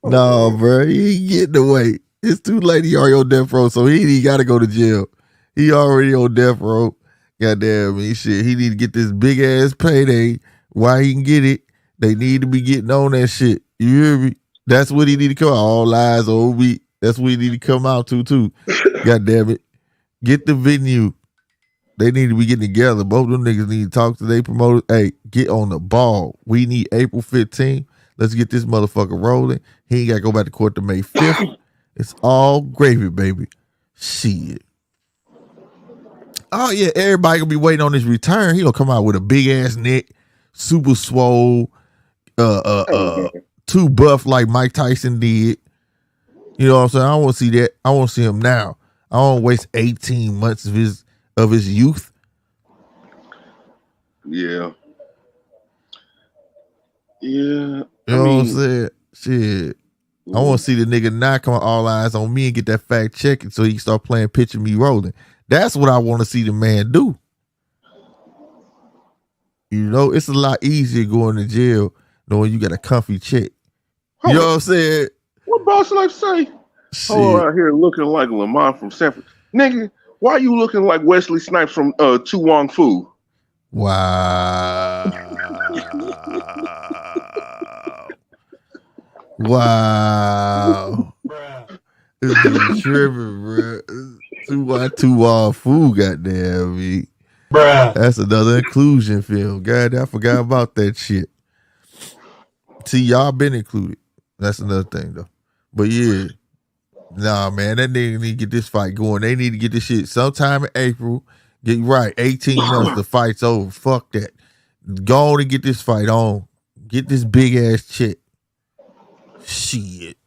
Speaker 3: No, bro. He ain't getting away. It's too late. He already on death row, so he got to go to jail. He already on death row. Goddamn me, shit. He need to get this big ass payday. Why he can get it? They need to be getting on that shit. You hear me? That's what he need to come out. All lies OB. That's what he need to come out to too. Goddamn it. Get the venue. They need to be getting together. Both of them niggas need to talk to their promoters. Hey, get on the ball. We need April 15th. Let's get this motherfucker rolling. He ain't got to go back to court to May 5th. It's all gravy, baby. Shit. Oh, yeah, everybody gonna be waiting on his return. He gonna come out with a big-ass neck, super swole, too buff like Mike Tyson did. You know what I'm saying? I don't want to see that. I want to see him now. I don't waste 18 months of his youth.
Speaker 2: Yeah. Yeah.
Speaker 3: You know what I'm saying? Shit. I want to see the nigga now come all eyes on me and get that fact checked so he can start playing Picture Me Rolling. That's what I want to see the man do. You know, it's a lot easier going to jail knowing you got a comfy check. You know what I'm saying?
Speaker 2: What Boss Life say? Oh, out here looking like Lamont from Sanford. Nigga, why you looking like Wesley Snipes from Tu Wong Fu?
Speaker 3: Wow. Wow. This dude tripping, bro. Tu Wong Fu, goddamn me. Bruh. That's another inclusion film. God, I forgot about that shit. See, y'all been included. That's another thing, though. But yeah. Nah, man, that nigga need to get this fight going. They need to get this shit sometime in April. Get right, 18 months, the fight's over. Fuck that. Go on and get this fight on. Get this big ass check. Shit.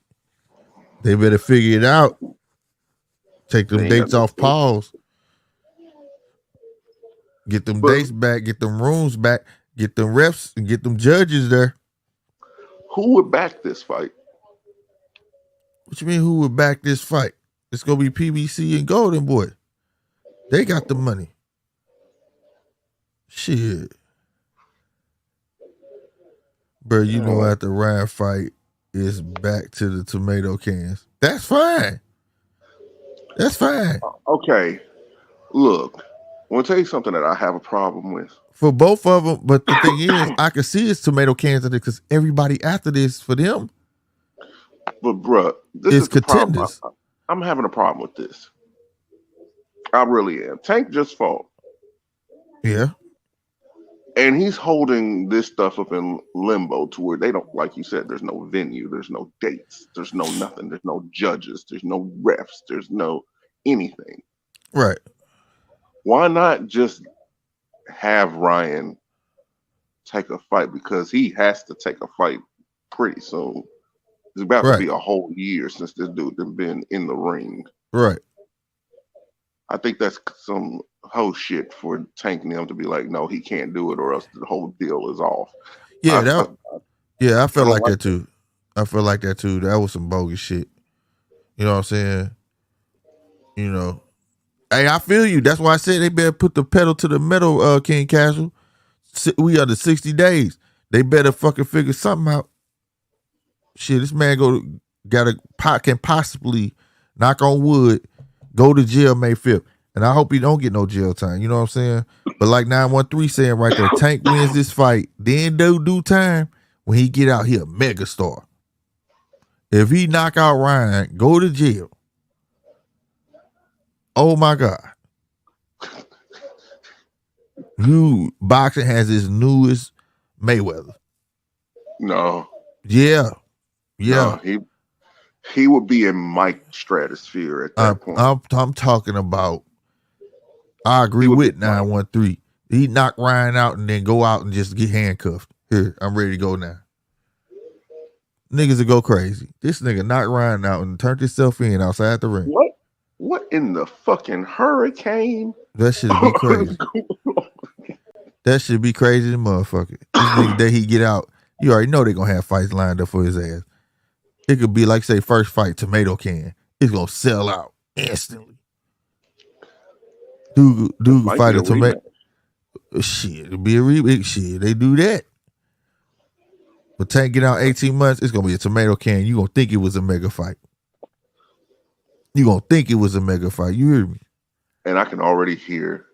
Speaker 3: They better figure it out. Take them dates off pause. Get them dates back. Get them rooms back. Get them refs and get them judges there.
Speaker 2: Who would back this fight?
Speaker 3: What you mean who would back this fight? It's going to be PBC and Golden Boy. They got the money. Shit. Bro, you know after Ryan fight, it's back to the tomato cans. That's fine. That's fine.
Speaker 2: Okay. Look, I want to tell you something that I have a problem with.
Speaker 3: For both of them, but the thing is, I can see it's tomato cans in it because everybody after this, for them,
Speaker 2: but bruh, this is the problem. I'm having a problem with this. I really am. Tank just fought.
Speaker 3: Yeah.
Speaker 2: And he's holding this stuff up in limbo to where they don't, like you said, there's no venue, there's no dates, there's no nothing, there's no judges, there's no refs, there's no anything.
Speaker 3: Right.
Speaker 2: Why not just have Ryan take a fight? Because he has to take a fight pretty soon. It's about to be a whole year since this dude has been in the ring.
Speaker 3: Right.
Speaker 2: I think that's some whole shit for tanking them to be like, no, he can't do it, or else the whole deal is off.
Speaker 3: Yeah, I felt like that too. I felt like that too. That was some bogus shit. You know what I'm saying? You know, hey, I feel you. That's why I said they better put the pedal to the metal, King Castle. We are the 60 days. They better fucking figure something out. Shit, this man can possibly, knock on wood, go to jail May 5th. And I hope he don't get no jail time. You know what I'm saying? But like 913 saying right there, Tank wins this fight, then do time. When he get out, he a megastar. If he knock out Ryan, go to jail. Oh my God. Boxing has its newest Mayweather.
Speaker 2: No.
Speaker 3: Yeah. Yeah.
Speaker 2: No, he would be in Mike stratosphere at that point.
Speaker 3: I'm talking about, I agree with 913. He knock Ryan out and then go out and just get handcuffed. Here, I'm ready to go now. Niggas will go crazy. This nigga knocked Ryan out and turned himself in outside the ring.
Speaker 2: What in the fucking hurricane?
Speaker 3: That should be crazy. That should be crazy, motherfucker. This nigga that he get out, you already know they gonna have fights lined up for his ass. It could be like, say, first fight, tomato can. It's gonna sell out instantly. Dude fight a tomato. Shit, it'll be a remake. Shit, they do that. But Tank get out 18 months, it's gonna be a tomato can. You gonna think it was a mega fight. You gonna think it was a mega fight. You hear me?
Speaker 2: And I can already hear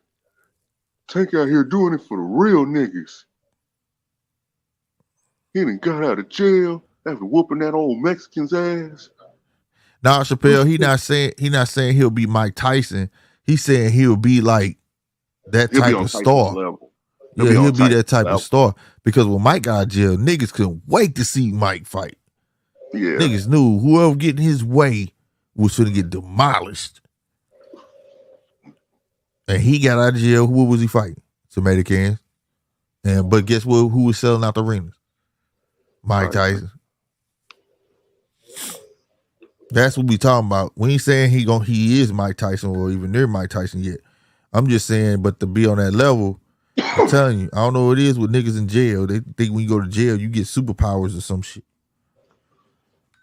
Speaker 2: Tank out here doing it for the real niggas. He done got out of jail after whooping that old Mexican's ass.
Speaker 3: Nah, Chappelle, he not saying he'll be Mike Tyson. He's saying he'll be like that type of star. Level. Yeah, he'll be that type of star. Because when Mike got out of jail, niggas couldn't wait to see Mike fight.
Speaker 2: Yeah.
Speaker 3: Niggas knew whoever getting his way was going to get demolished. And he got out of jail. Who was he fighting? Tomato cans. But guess what? Who was selling out the arenas? Mike Tyson. That's what we talking about. We ain't saying he is Mike Tyson or even near Mike Tyson yet. I'm just saying, but to be on that level, I'm telling you, I don't know what it is with niggas in jail. They think when you go to jail, you get superpowers or some shit.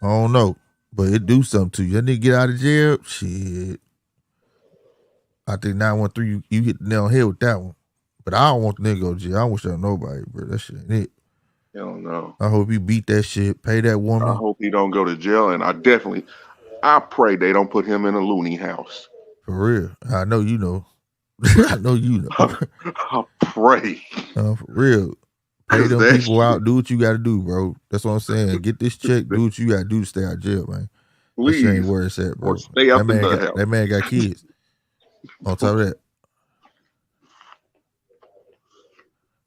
Speaker 3: I don't know, but it do something to you. That nigga get out of jail, shit. I think 913, you hit the nail on the head with that one. But I don't want the nigga to go to jail. I don't wish that on nobody, bro. That shit ain't it.
Speaker 2: Hell no.
Speaker 3: I hope he beat that shit, pay that woman.
Speaker 2: I hope he don't go to jail, and I pray they don't put him in a loony house.
Speaker 3: For real. I know you know. I know you know.
Speaker 2: I pray.
Speaker 3: For real. Pay them people out. Do what you got to do, bro. That's what I'm saying. Get this check. Do what you got to do to stay out of jail, man.
Speaker 2: Please.
Speaker 3: That shit ain't where it's at, bro.
Speaker 2: Or stay up in the house.
Speaker 3: That man got kids. On top of that.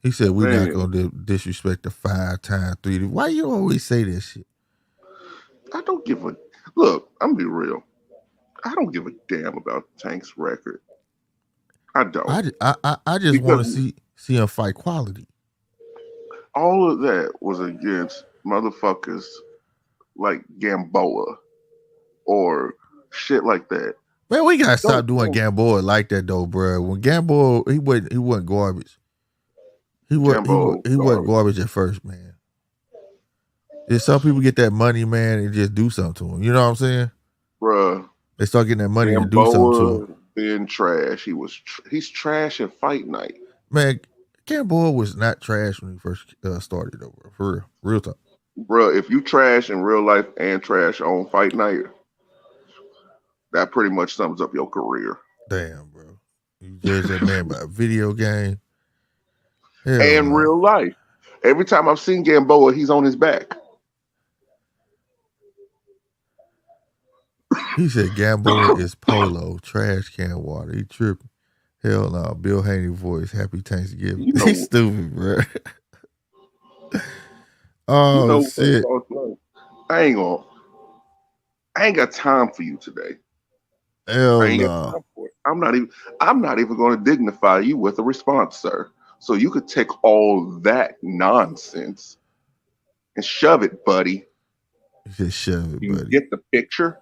Speaker 3: He said we not going to disrespect the 5 times 3. Why you always say that shit?
Speaker 2: I don't give a... Look, I'm going to be real. I don't give a damn about Tank's record. I don't.
Speaker 3: I just want to see him fight quality.
Speaker 2: All of that was against motherfuckers like Gamboa or shit like that.
Speaker 3: Man, we gotta stop doing Gamboa like that though, bro. When Gamboa, he wasn't garbage. He wasn't garbage at first, man. If some people get that money, man, and just do something to him. You know what I'm saying,
Speaker 2: bruh?
Speaker 3: They start getting that money and do something to him.
Speaker 2: Being trash, he's trash at fight night.
Speaker 3: Man, Gamboa was not trash when he first started, though, bro. For real talk.
Speaker 2: Bro, if you trash in real life and trash on fight night, that pretty much sums up your career.
Speaker 3: Damn, bro. You judge that man by a video game.
Speaker 2: Hell and man. Real life. Every time I've seen Gamboa, he's on his back.
Speaker 3: He said Gamboa is polo, trash can water. He tripping. Hell no. Bill Haney voice, happy Thanksgiving. He's stupid, bro. Oh, shit.
Speaker 2: I ain't got time for you today.
Speaker 3: Hell no.
Speaker 2: I'm not even going to dignify you with a response, sir. So you could take all that nonsense and shove it, buddy.
Speaker 3: Just shove it, buddy.
Speaker 2: You get the picture?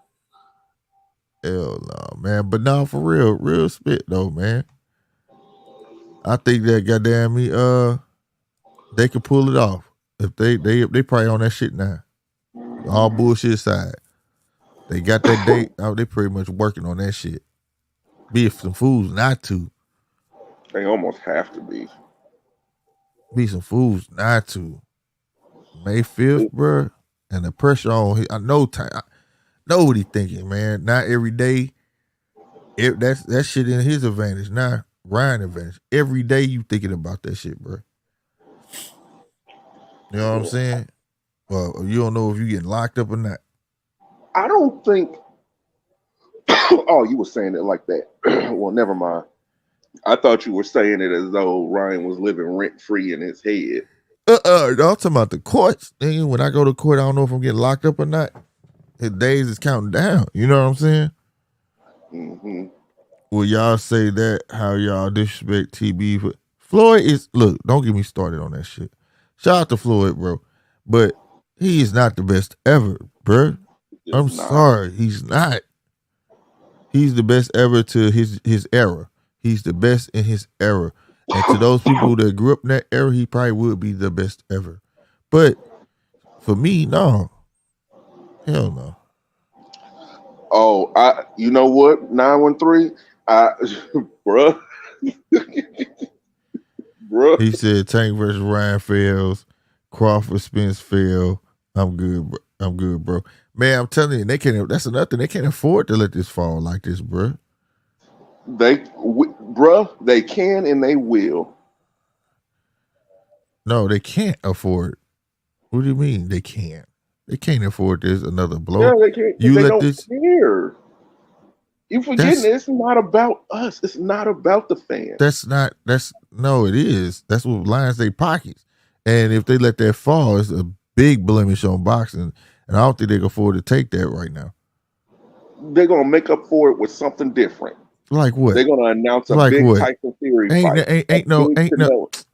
Speaker 3: Hell no, man. But no, for real spit though, man. I think that goddamn me, they could pull it off. If they probably on that shit now. All bullshit aside. They got that date out, they pretty much working on that shit. Be if some fools not to.
Speaker 2: They almost have to be.
Speaker 3: Be some fools not to. May 5th, bro. And the pressure on I know what he thinking, man. Not every day. That shit in his advantage. Not Ryan's advantage. Every day you thinking about that shit, bro. You know what I'm saying? Well, you don't know if you getting locked up or not.
Speaker 2: I don't think. Oh, you were saying it like that. Well, never mind. I thought you were saying it as though Ryan was living rent free in his head.
Speaker 3: I'm talking about the courts. When I go to court, I don't know if I'm getting locked up or not. His days is counting down. You know what I'm saying?
Speaker 2: Mm-hmm.
Speaker 3: Will y'all say that? How y'all disrespect TB? Floyd is, look, don't get me started on that shit. Shout out to Floyd, bro. But he is not the best ever, bro. I'm sorry. He's not. He's the best ever to his era. He's the best in his era. And to those people that grew up in that era, he probably would be the best ever. But for me, no. Hell no.
Speaker 2: Oh, you know what? 913? Bruh. Bruh.
Speaker 3: He said Tank versus Ryan fails. Crawford Spence fail. I'm good, bro. Man, I'm telling you, that's another thing. They can't afford to let this fall like this, bro.
Speaker 2: They can and they will.
Speaker 3: No, they can't afford. What do you mean they can't? They can't afford this another blow.
Speaker 2: Yeah, they can't.
Speaker 3: You
Speaker 2: they
Speaker 3: let
Speaker 2: don't
Speaker 3: this
Speaker 2: care. You forgetting it's not about us. It's not about the fans.
Speaker 3: It is. That's what lines their pockets. And if they let that fall, it's a big blemish on boxing. And I don't think they can afford to take that right now.
Speaker 2: They're gonna make up for it with something different.
Speaker 3: Like what?
Speaker 2: They're gonna announce a big Tyson Fury fight.
Speaker 3: Ain't no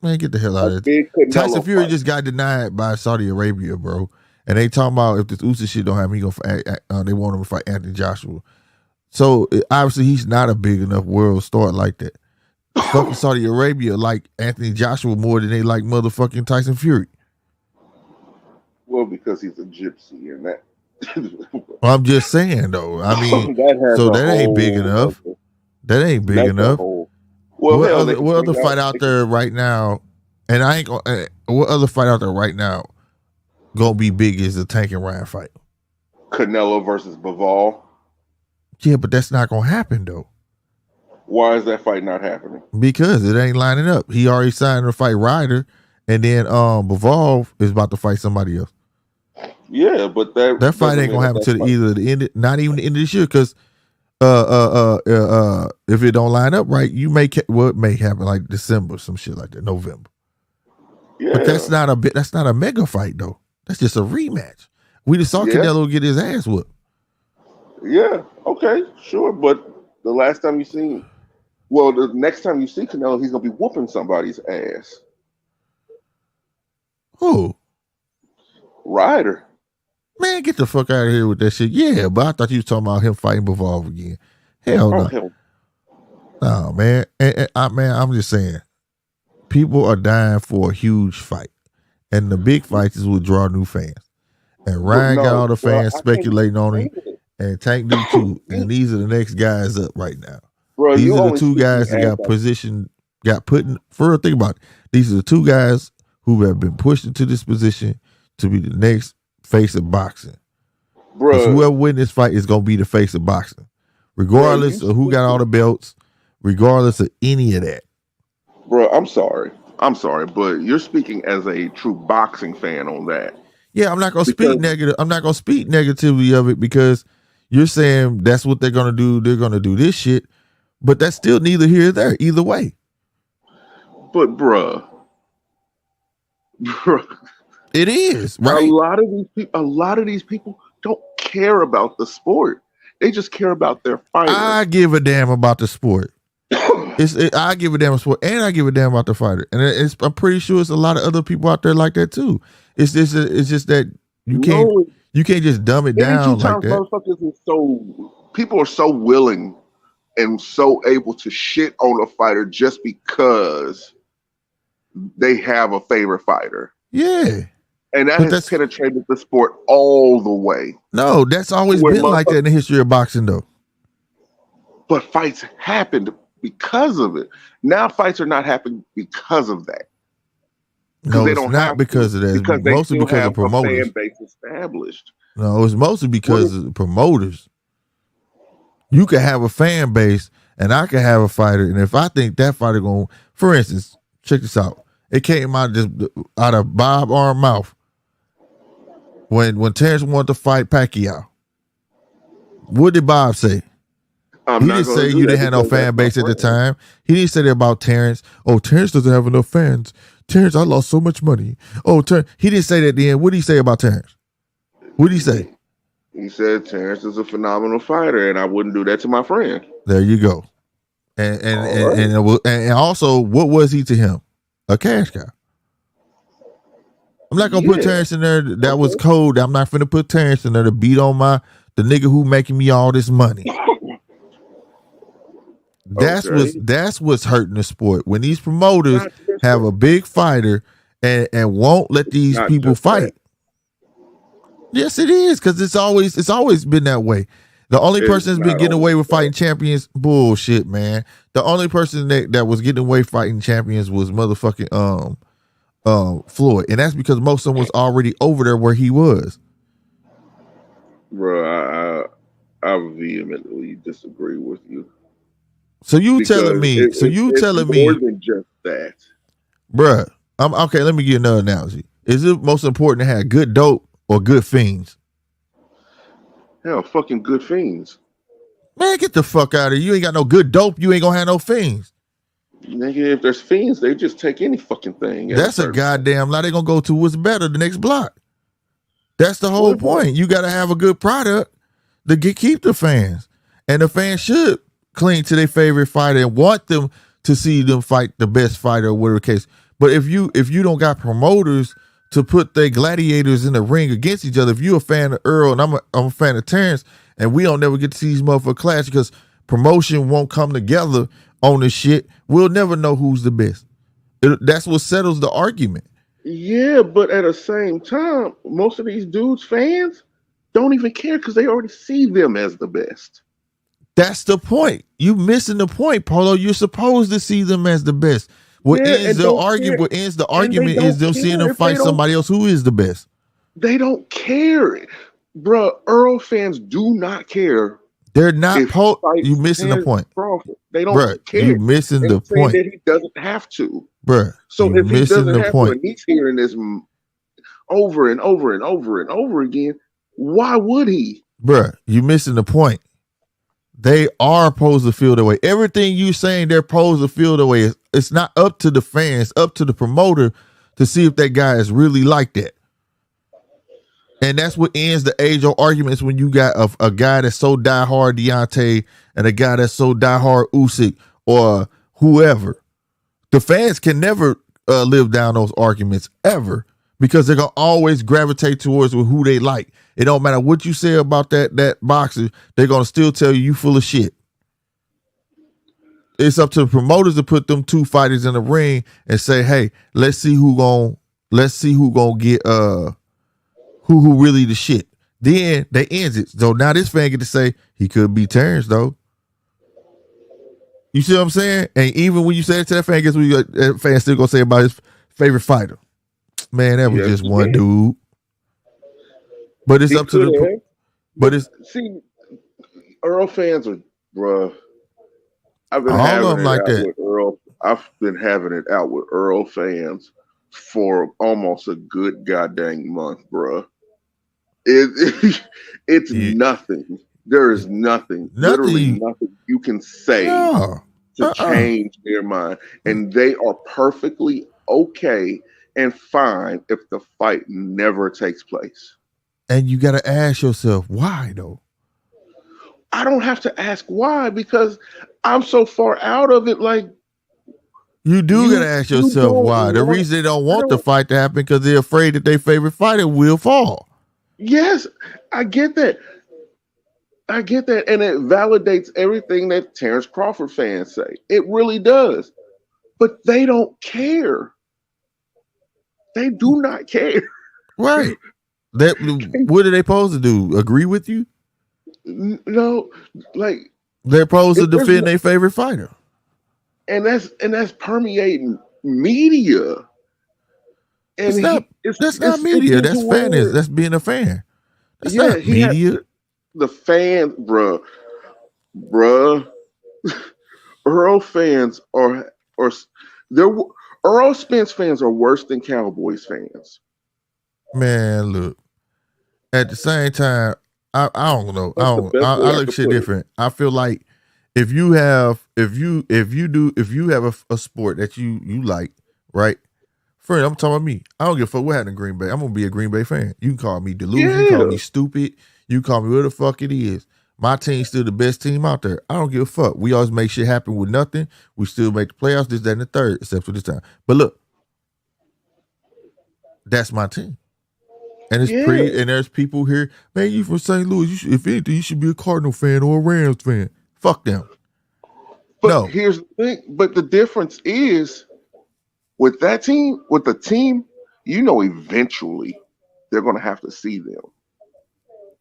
Speaker 3: man, get the hell out of it. Tyson Fury just got denied by Saudi Arabia, bro. And they talking about if this Usyk shit don't happen, he gonna they want him to fight Anthony Joshua. So obviously he's not a big enough world star like that. Fucking Saudi Arabia like Anthony Joshua more than they like motherfucking Tyson Fury.
Speaker 2: Well, because he's a gypsy and that.
Speaker 3: I'm just saying though. I mean, that ain't big enough. That ain't big enough. Well, what other fight out there right now? And I ain't gonna. What other fight out there right now gonna be big as the Tank and Ryan fight?
Speaker 2: Canelo versus Bivol.
Speaker 3: Yeah, but that's not gonna happen though.
Speaker 2: Why is that fight not happening?
Speaker 3: Because it ain't lining up. He already signed to fight Ryder, and then Bivol is about to fight somebody else.
Speaker 2: Yeah, but
Speaker 3: that fight ain't gonna happen till either the end, not even the end of this year. Because if it don't line up right, it may happen like December, some shit like that, November. Yeah, but that's not a mega fight though. That's just a rematch. We just saw Canelo get his ass whooped.
Speaker 2: Yeah, okay, sure, but the last time you seen, the next time you see Canelo, he's gonna be whooping somebody's ass.
Speaker 3: Who?
Speaker 2: Ryder.
Speaker 3: Man, get the fuck out of here with that shit. Yeah, but I thought you was talking about him fighting Bivol again. Hell no. No, man. I'm just saying, people are dying for a huge fight, and the big fights is what draw new fans. And Ryan got all the fans speculating on him, and Tank do too. And these are the next guys up right now. Bro, these are the two guys that got put in. Think about it. These are the two guys who have been pushed into this position to be the next face of boxing. Bro, whoever wins this fight is gonna be the face of boxing, regardless of who got all the belts, regardless of any of that.
Speaker 2: Bro, I'm sorry, but you're speaking as a true boxing fan on that.
Speaker 3: Yeah, I'm not gonna speak negative. I'm not gonna speak negatively of it because you're saying that's what they're gonna do. They're gonna do this shit, but that's still neither here nor there. Either way.
Speaker 2: But bruh.
Speaker 3: It is, right?
Speaker 2: A lot of these people don't care about the sport. They just care about their fighter.
Speaker 3: I give a damn about the sport. I give a damn about sport, and I give a damn about the fighter. And I'm pretty sure it's a lot of other people out there like that too. It's just that you can't just dumb it down like that.
Speaker 2: People are so willing and so able to shit on a fighter just because they have a favorite fighter.
Speaker 3: Yeah.
Speaker 2: And that has penetrated the sport all the way.
Speaker 3: No, that's always been like that in the history of boxing, though.
Speaker 2: But fights happened because of it. Now fights are not happening because of that.
Speaker 3: No, it's not because of that. It's mostly because of promoters.
Speaker 2: Fan base established.
Speaker 3: No, it's mostly because of promoters. You can have a fan base, and I can have a fighter, and if I think that fighter going, for instance, check this out. It came out of Bob Arm's mouth when Terrence wanted to fight Pacquiao. What did Bob say? He didn't say you didn't have no fan base at the time. He didn't say that about Terrence. Oh, Terrence doesn't have enough fans. Terrence, I lost so much money. Oh, he didn't say that then. What did he say about Terrence? What did he say?
Speaker 2: He said Terrence is a phenomenal fighter, and I wouldn't do that to my friend.
Speaker 3: There you go. And also, what was he to him? A cash cow. I'm not gonna put Terrence in there. That was cold. I'm not finna put Terrence in there to beat on the nigga who making me all this money. That's what's hurting the sport. When these promoters have a big fighter and won't let these people fight. Yes, it is, because it's always been that way. The only person that's been getting away with fighting champions, bullshit, man. The only person that was getting away fighting champions was motherfucking Floyd, and that's because most of them was already over there where he was.
Speaker 2: Bro, I vehemently disagree with you.
Speaker 3: So you telling me
Speaker 2: more than just that,
Speaker 3: bruh? Okay. Let me give you another analogy. Is it most important to have good dope or good fiends?
Speaker 2: Hell, fucking good fiends.
Speaker 3: Man, get the fuck out of here. You ain't got no good dope. You ain't gonna have no fiends.
Speaker 2: Nigga, if there's fiends, they just take any fucking thing.
Speaker 3: That's a goddamn lie. They gonna go to what's better, the next block. That's the whole point. You gotta have a good product to keep the fans. And the fans should cling to their favorite fighter and want them to see them fight the best fighter or whatever the case. But if you don't got promoters to put their gladiators in the ring against each other, if you're a fan of Earl and I'm a fan of Terrence, and we don't never get to see these motherfuckers clash because promotion won't come together on this shit, we'll never know who's the best. That's what settles the argument.
Speaker 2: Yeah, but at the same time, most of these dudes' fans don't even care because they already see them as the best.
Speaker 3: That's the point. You missing the point, Polo. You're supposed to see them as the best. What ends the argument? What ends the argument is them seeing them fight somebody else who is the best.
Speaker 2: They don't care, bro. Earl fans do not care.
Speaker 3: They're not. You missing the point.
Speaker 2: Crawford. They don't care.
Speaker 3: You missing the point.
Speaker 2: That he doesn't have to,
Speaker 3: bro.
Speaker 2: So if he doesn't have to, and he's hearing this over and over and over and over again, why would he?
Speaker 3: Bro, you missing the point. They are supposed to feel the way. Everything you saying they're supposed to feel the way. It's not up to the fans, up to the promoter to see if that guy is really like that. And that's what ends the age-old arguments when you got a guy that's so diehard Deontay and a guy that's so diehard Usyk or whoever. The fans can never live down those arguments ever because they're going to always gravitate towards who they like. It don't matter what you say about that boxer, they're going to still tell you full of shit. It's up to the promoters to put them two fighters in the ring and say, hey, let's see who gonna get who really the shit. Then they ends it. So now this fan get to say he could be Terrence though. You see what I'm saying? And even when you say it to that fan, guess what that fan still gonna say about his favorite fighter? Man, that was just one dude. But it's up to the. But it's
Speaker 2: Earl fans are, bruh. I've been having it like that with Earl. I've been having it out with Earl fans for almost a good goddamn month, bruh. It's nothing. There is nothing, literally nothing you can say to change their mind, and they are perfectly okay and fine if the fight never takes place.
Speaker 3: And you got to ask yourself, why though?
Speaker 2: I don't have to ask why because I'm so far out of it. Like,
Speaker 3: you do got to ask yourself why. The reason they don't want the fight to happen because they're afraid that their favorite fighter will fall.
Speaker 2: Yes, I get that. And it validates everything that Terrence Crawford fans say. It really does. But they don't care. They do not care.
Speaker 3: Right. What are they supposed to do? Agree with you?
Speaker 2: No, like
Speaker 3: they're supposed to defend their favorite fighter.
Speaker 2: And that's permeating media. And
Speaker 3: that's not media. That's fan. That's being a fan. That's not media.
Speaker 2: The fans, bruh. Earl fans are Earl Spence fans are worse than Cowboys fans.
Speaker 3: Man, look. At the same time, I don't know. I look shit different. I feel like if you have a sport that you like, right? Friend, I'm talking about me. I don't give a fuck what happened in Green Bay. I'm gonna be a Green Bay fan. You can call me delusional, you can call me stupid, you can call me whatever the fuck it is. My team's still the best team out there. I don't give a fuck. We always make shit happen with nothing. We still make the playoffs, this, that, and the third, except for this time. But look, that's my team. And it's pretty, and there's people here, man, you from St. Louis. If anything, you should be a Cardinal fan or a Rams fan. Fuck them.
Speaker 2: But here's the thing. But the difference is with that team, with the team, you know, eventually they're going to have to see them.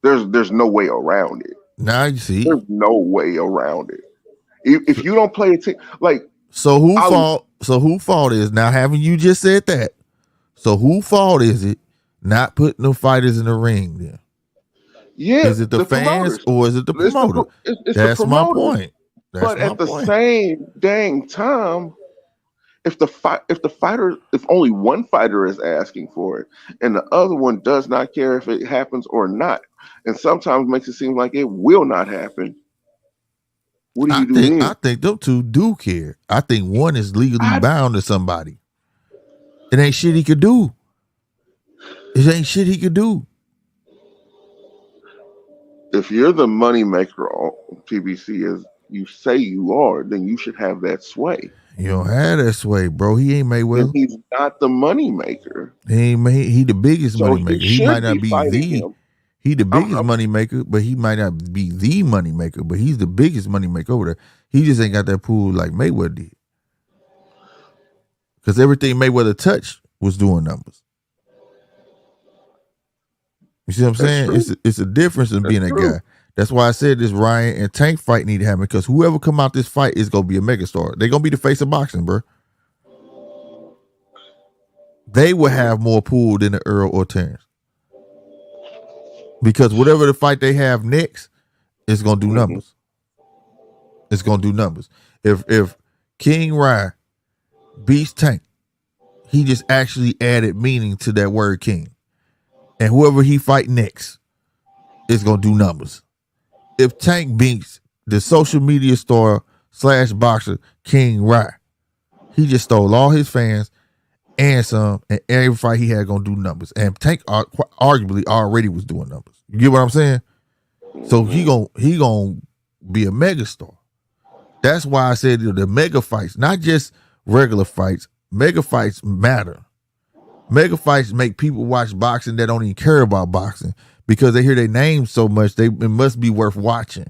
Speaker 2: There's no way around it.
Speaker 3: Now you see.
Speaker 2: There's no way around it. If you don't play a team, like.
Speaker 3: So who fault is, now having you just said that, so who fault is it not putting the fighters in the ring then?
Speaker 2: Yeah.
Speaker 3: Is it the fans or is it the promoter? That's my point.
Speaker 2: But at the same dang time, if only one fighter is asking for it and the other one does not care if it happens or not, and sometimes makes it seem like it will not happen, What do you do then?
Speaker 3: I think them two do care. I think one is legally bound to somebody. It ain't shit he could do. It ain't shit he could do.
Speaker 2: If you're the money maker on PBC as you say you are, then you should have that sway.
Speaker 3: You don't have that sway, bro. He ain't Mayweather.
Speaker 2: And he's not the money maker.
Speaker 3: He the biggest money maker. He might not be the
Speaker 2: him.
Speaker 3: He the biggest money maker, but he might not be the money maker, but he's the biggest money maker over there. He just ain't got that pool like Mayweather did. Because everything Mayweather touched was doing numbers. You see what I'm saying? It's a difference in being a guy. That's why I said this Ryan and Tank fight need to happen, because whoever come out this fight is going to be a megastar. They're going to be the face of boxing, bro. They will have more pool than the Earl or Terrence. Because whatever the fight they have next, it's going to do numbers. It's going to do numbers. If King Ryan beats Tank, he just actually added meaning to that word king. And whoever he fight next is going to do numbers. If Tank beats the social media star / boxer King Ryan, he just stole all his fans and some, and every fight he had going to do numbers. And Tank arguably already was doing numbers. You get what I'm saying? So he gonna be a megastar. That's why I said the mega fights, not just regular fights. Mega fights matter. Mega fights make people watch boxing that don't even care about boxing, because they hear their names so much, it must be worth watching.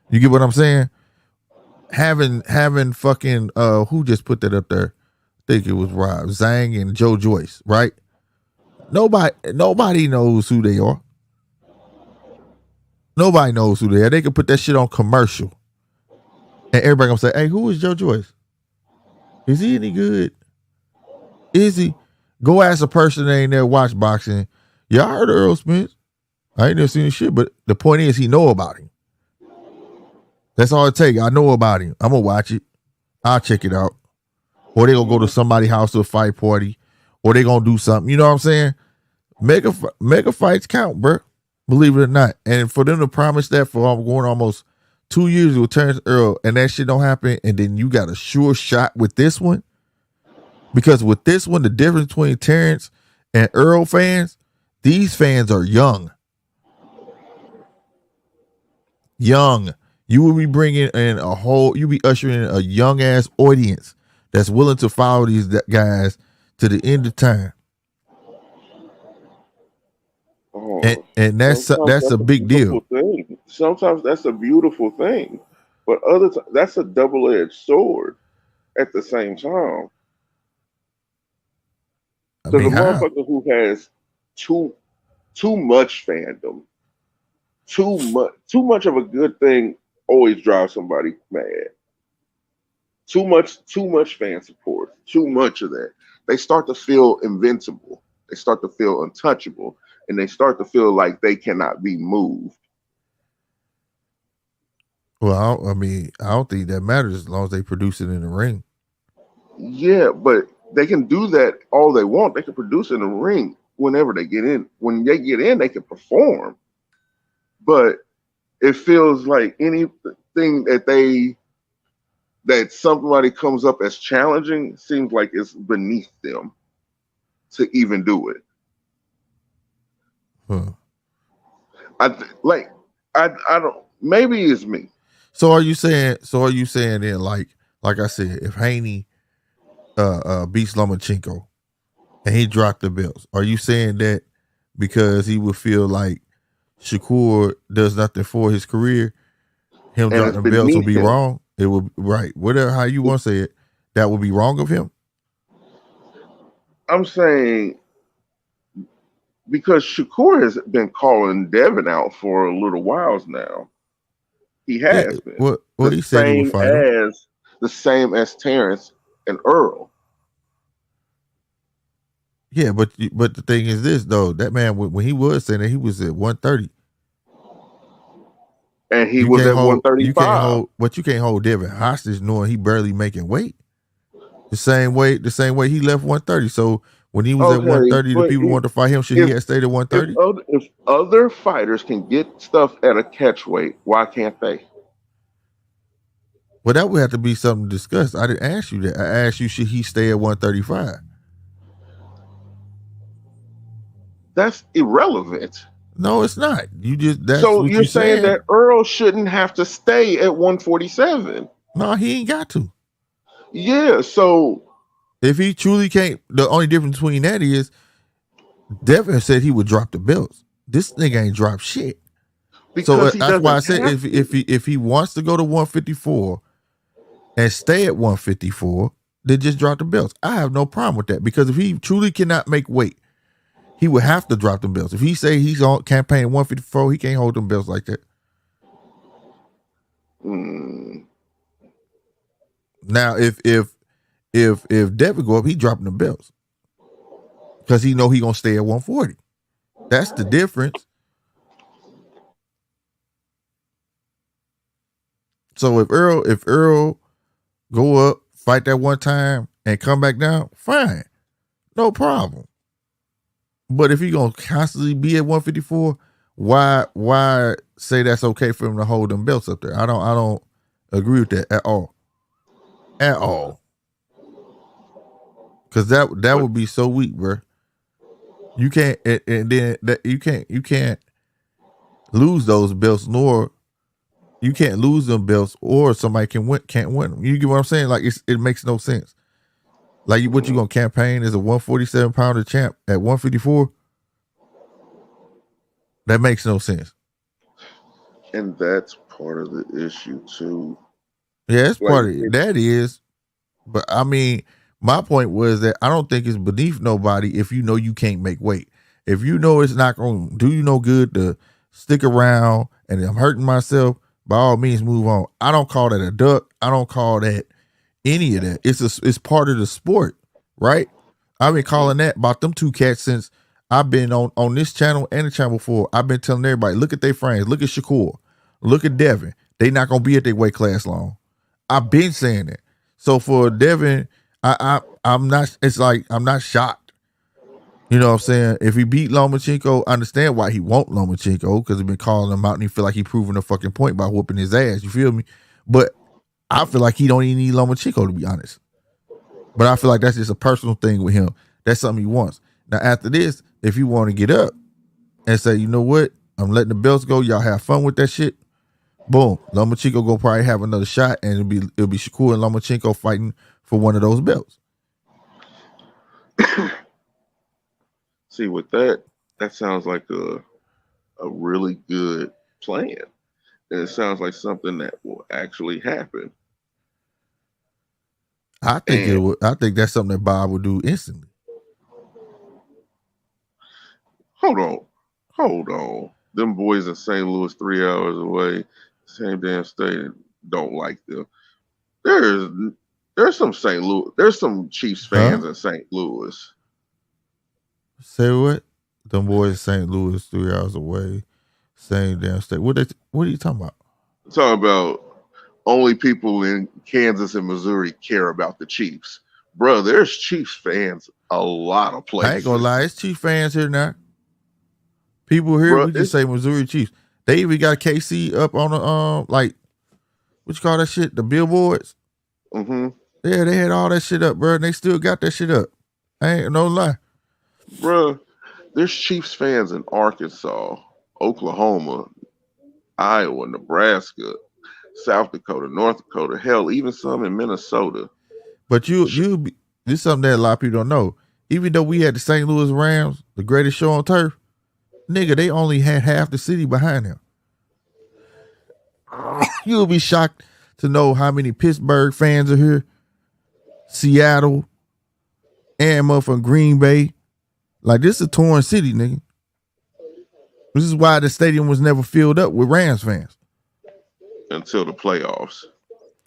Speaker 3: You get what I'm saying? Having fucking who just put that up there? I think it was Rob Zhang and Joe Joyce, right? Nobody knows who they are. Nobody knows who they are. They can put that shit on commercial, and everybody gonna say, "Hey, who is Joe Joyce? Is he any good? Is he?" Go ask a person that ain't never watched boxing. Yeah, I heard of Earl Spence. I ain't never seen his shit, but the point is, he know about him. That's all it takes. I know about him. I'm gonna watch it. I'll check it out. Or they gonna go to somebody's house to a fight party, or they gonna do something. You know what I'm saying? Mega fights count, bro. Believe it or not. And for them to promise that for going almost 2 years with Terrence Earl, and that shit don't happen, and then you got a sure shot with this one. Because with this one, the difference between Terrence and Earl fans, these fans are young. Young. You will be bringing in you'll be ushering in a young ass audience that's willing to follow these guys to the end of time. And that's a big deal.
Speaker 2: Sometimes that's a beautiful thing, but other times that's a double-edged sword at the same time. Because a motherfucker who has too much fandom, too much of a good thing always drives somebody mad. Too much fan support, too much of that. They start to feel invincible. They start to feel untouchable, and they start to feel like they cannot be moved.
Speaker 3: Well, I don't think that matters as long as they produce it in the ring.
Speaker 2: Yeah, but they can do that all they want. They can produce in the ring whenever they get in. When they get in, they can perform. But it feels like anything that somebody comes up as challenging seems like it's beneath them to even do it. I don't. Maybe it's me.
Speaker 3: So are you saying then, like I said, if Haney beats Lomachenko and he dropped the belts, are you saying that because he would feel like Shakur does nothing for his career, him dropping the belts will be wrong? It would, right. Whatever, how you want to say it, that would be wrong of him?
Speaker 2: I'm saying because Shakur has been calling Devin out for a little while now. He has been.
Speaker 3: Well, he said he would fight him.
Speaker 2: The same as Terrence and Earl.
Speaker 3: Yeah, but the thing is this though, that man when he was saying that, he was at 130.
Speaker 2: And he was at 135.
Speaker 3: But you can't hold Devin hostage knowing he barely making weight. The same way he left 130. So when he was at 130, the people wanted to fight him. Should he have stayed at 130?
Speaker 2: If other fighters can get stuff at a catch weight, why can't they?
Speaker 3: Well, that would have to be something discussed. I didn't ask you that. I asked you, should he stay at 135?
Speaker 2: That's irrelevant.
Speaker 3: No, it's not. That's
Speaker 2: So
Speaker 3: what
Speaker 2: you're
Speaker 3: you
Speaker 2: saying
Speaker 3: said.
Speaker 2: that Earl shouldn't have to stay at 147?
Speaker 3: No, he ain't got to.
Speaker 2: Yeah. So
Speaker 3: If he truly can't, the only difference between that is Devin said he would drop the belts. This nigga ain't drop shit. So
Speaker 2: because he
Speaker 3: that's why I
Speaker 2: doesn't
Speaker 3: said
Speaker 2: have to.
Speaker 3: if he wants to go to 154 and stay at 154, then just drop the belts. I have no problem with that because if he truly cannot make weight, he would have to drop the belts. If he say he's on campaign at 154, he can't hold them belts like that. Now, if Devin go up, he dropping the belts because he know he gonna stay at 140. That's the difference. So if Earl go up, fight that one time, and come back down, fine, no problem. But if he gonna constantly be at 154, why say that's okay for him to hold them belts up there? I don't agree with that at all. At all. Cause that would be so weak, bro. You can't and then that you can't lose those belts, nor you can't lose them belts, or somebody can't win them. You get what I'm saying? Like it makes no sense. Like what you gonna campaign as a 147 pounder champ at 154? That makes no sense.
Speaker 2: And that's part of the issue too.
Speaker 3: Yeah, it's part of it. That is. But I mean, my point was that I don't think it's beneath nobody if you know you can't make weight. If you know it's not going to do you no good to stick around and I'm hurting myself, by all means move on. I don't call that a duck. I don't call that any of that. It's part of the sport, right? I've been calling that about them two cats since I've been on this channel and the channel before. I've been telling everybody, look at their friends, look at Shakur, look at Devin. They not gonna be at their weight class long. I've been saying that. So for Devin, I'm not. It's like I'm not shocked. You know what I'm saying? If he beat Lomachenko, I understand why he won't Lomachenko because he's been calling him out and he feel like he proving a fucking point by whooping his ass. You feel me? But I feel like he don't even need Lomachenko, to be honest. But I feel like that's just a personal thing with him. That's something he wants. Now after this, if you want to get up and say, you know what, I'm letting the belts go. Y'all have fun with that shit. Boom. Lomachenko go probably have another shot, and it'll be Shakur and Lomachenko fighting for one of those belts.
Speaker 2: See, with that sounds like a really good plan. And it sounds like something that will actually happen.
Speaker 3: I think I think that's something that Bob would do instantly.
Speaker 2: Hold on. Them boys in St. Louis, 3 hours away, same damn state, don't like them. There's some St. Louis, there's some Chiefs fans in St. Louis.
Speaker 3: Say what? Them boys in St. Louis, 3 hours away, same damn state. What are you talking about?
Speaker 2: Talking about only people in Kansas and Missouri care about the Chiefs. Bro, there's Chiefs fans a lot of places.
Speaker 3: I ain't gonna lie, it's Chiefs fans here now. People here, we just say Missouri Chiefs. They even got KC up on the like, what you call that shit? The billboards.
Speaker 2: Mm-hmm.
Speaker 3: Yeah, they had all that shit up, bro. And they still got that shit up. I ain't no lie,
Speaker 2: bro. There's Chiefs fans in Arkansas, Oklahoma, Iowa, Nebraska, South Dakota, North Dakota, hell, even some in Minnesota.
Speaker 3: But this is something that a lot of people don't know. Even though we had the St. Louis Rams, the greatest show on turf, nigga, they only had half the city behind them. You'll be shocked to know how many Pittsburgh fans are here, Seattle, and motherfucking Green Bay. Like, this is a torn city, nigga. This is why the stadium was never filled up with Rams fans.
Speaker 2: Until the playoffs.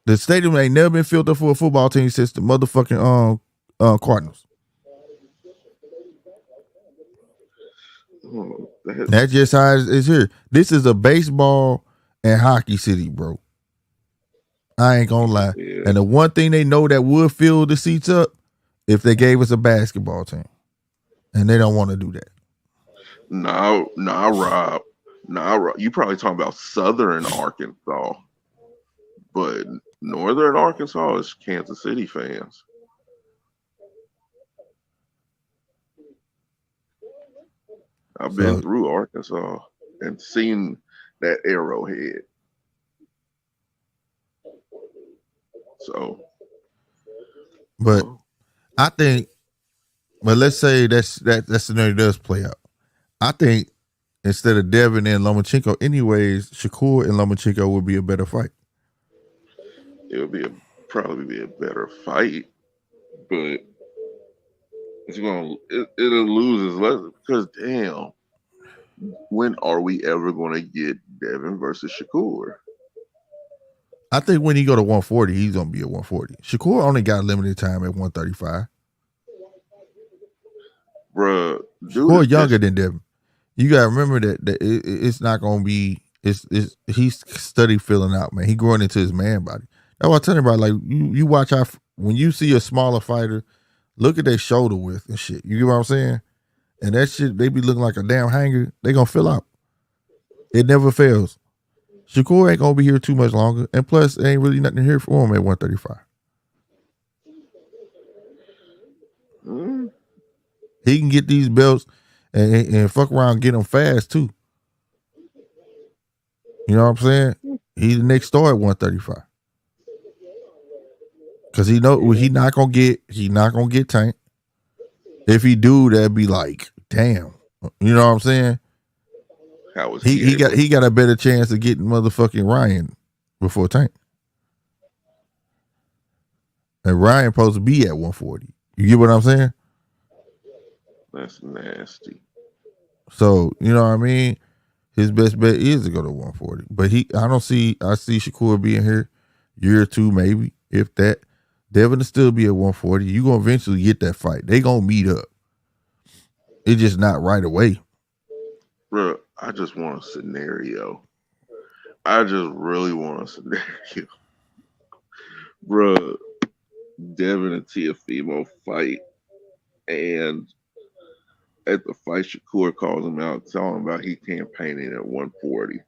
Speaker 3: The stadium ain't never been filled up for a football team since the motherfucking Cardinals. That's just how it's here. This is a baseball and hockey city, bro. I ain't gonna lie. Yeah. And the one thing they know that would fill the seats up if they gave us a basketball team. And they don't want to do that.
Speaker 2: Nah, Rob. You probably talking about Southern Arkansas. But Northern Arkansas is Kansas City fans. I've been through Arkansas and seen that Arrowhead. So,
Speaker 3: but I think, but let's say that scenario does play out. I think instead of Devin and Lomachenko, anyways, Shakur and Lomachenko would be a better fight.
Speaker 2: It would probably be a better fight, but it'll lose less because damn, when are we ever going to get Devin versus Shakur?
Speaker 3: I think when he go to 140, he's gonna be at 140. Shakur only got limited time at 135.
Speaker 2: Bruh,
Speaker 3: Shakur younger than Devin. You gotta remember that it's not gonna be. He's steady filling out, man. He growing into his man body. That's what I'm telling you about. Like you watch out when you see a smaller fighter, look at their shoulder width and shit. You get what I'm saying? And that shit, they be looking like a damn hanger. They gonna fill out. It never fails. Shakur ain't gonna be here too much longer, and plus, there ain't really nothing here for him at 135. He can get these belts and fuck around and get them fast too. You know what I'm saying? He's the next star at 135. Cause he not gonna get Tank. If he do, that'd be like, damn. You know what I'm saying? He got a better chance of getting motherfucking Ryan before Tank. And Ryan supposed to be at 140. You get what I'm saying?
Speaker 2: That's nasty.
Speaker 3: So, you know what I mean? His best bet is to go to 140. But I see Shakur being here year or two, maybe, if that. Devin will still be at 140. You gonna eventually get that fight. They gonna meet up. It's just not right away.
Speaker 2: Bro, I just want a scenario. I just really want a scenario. Bro, Devin and Teofimo fight, and at the fight, Shakur calls him out, telling him about he campaigning at 140.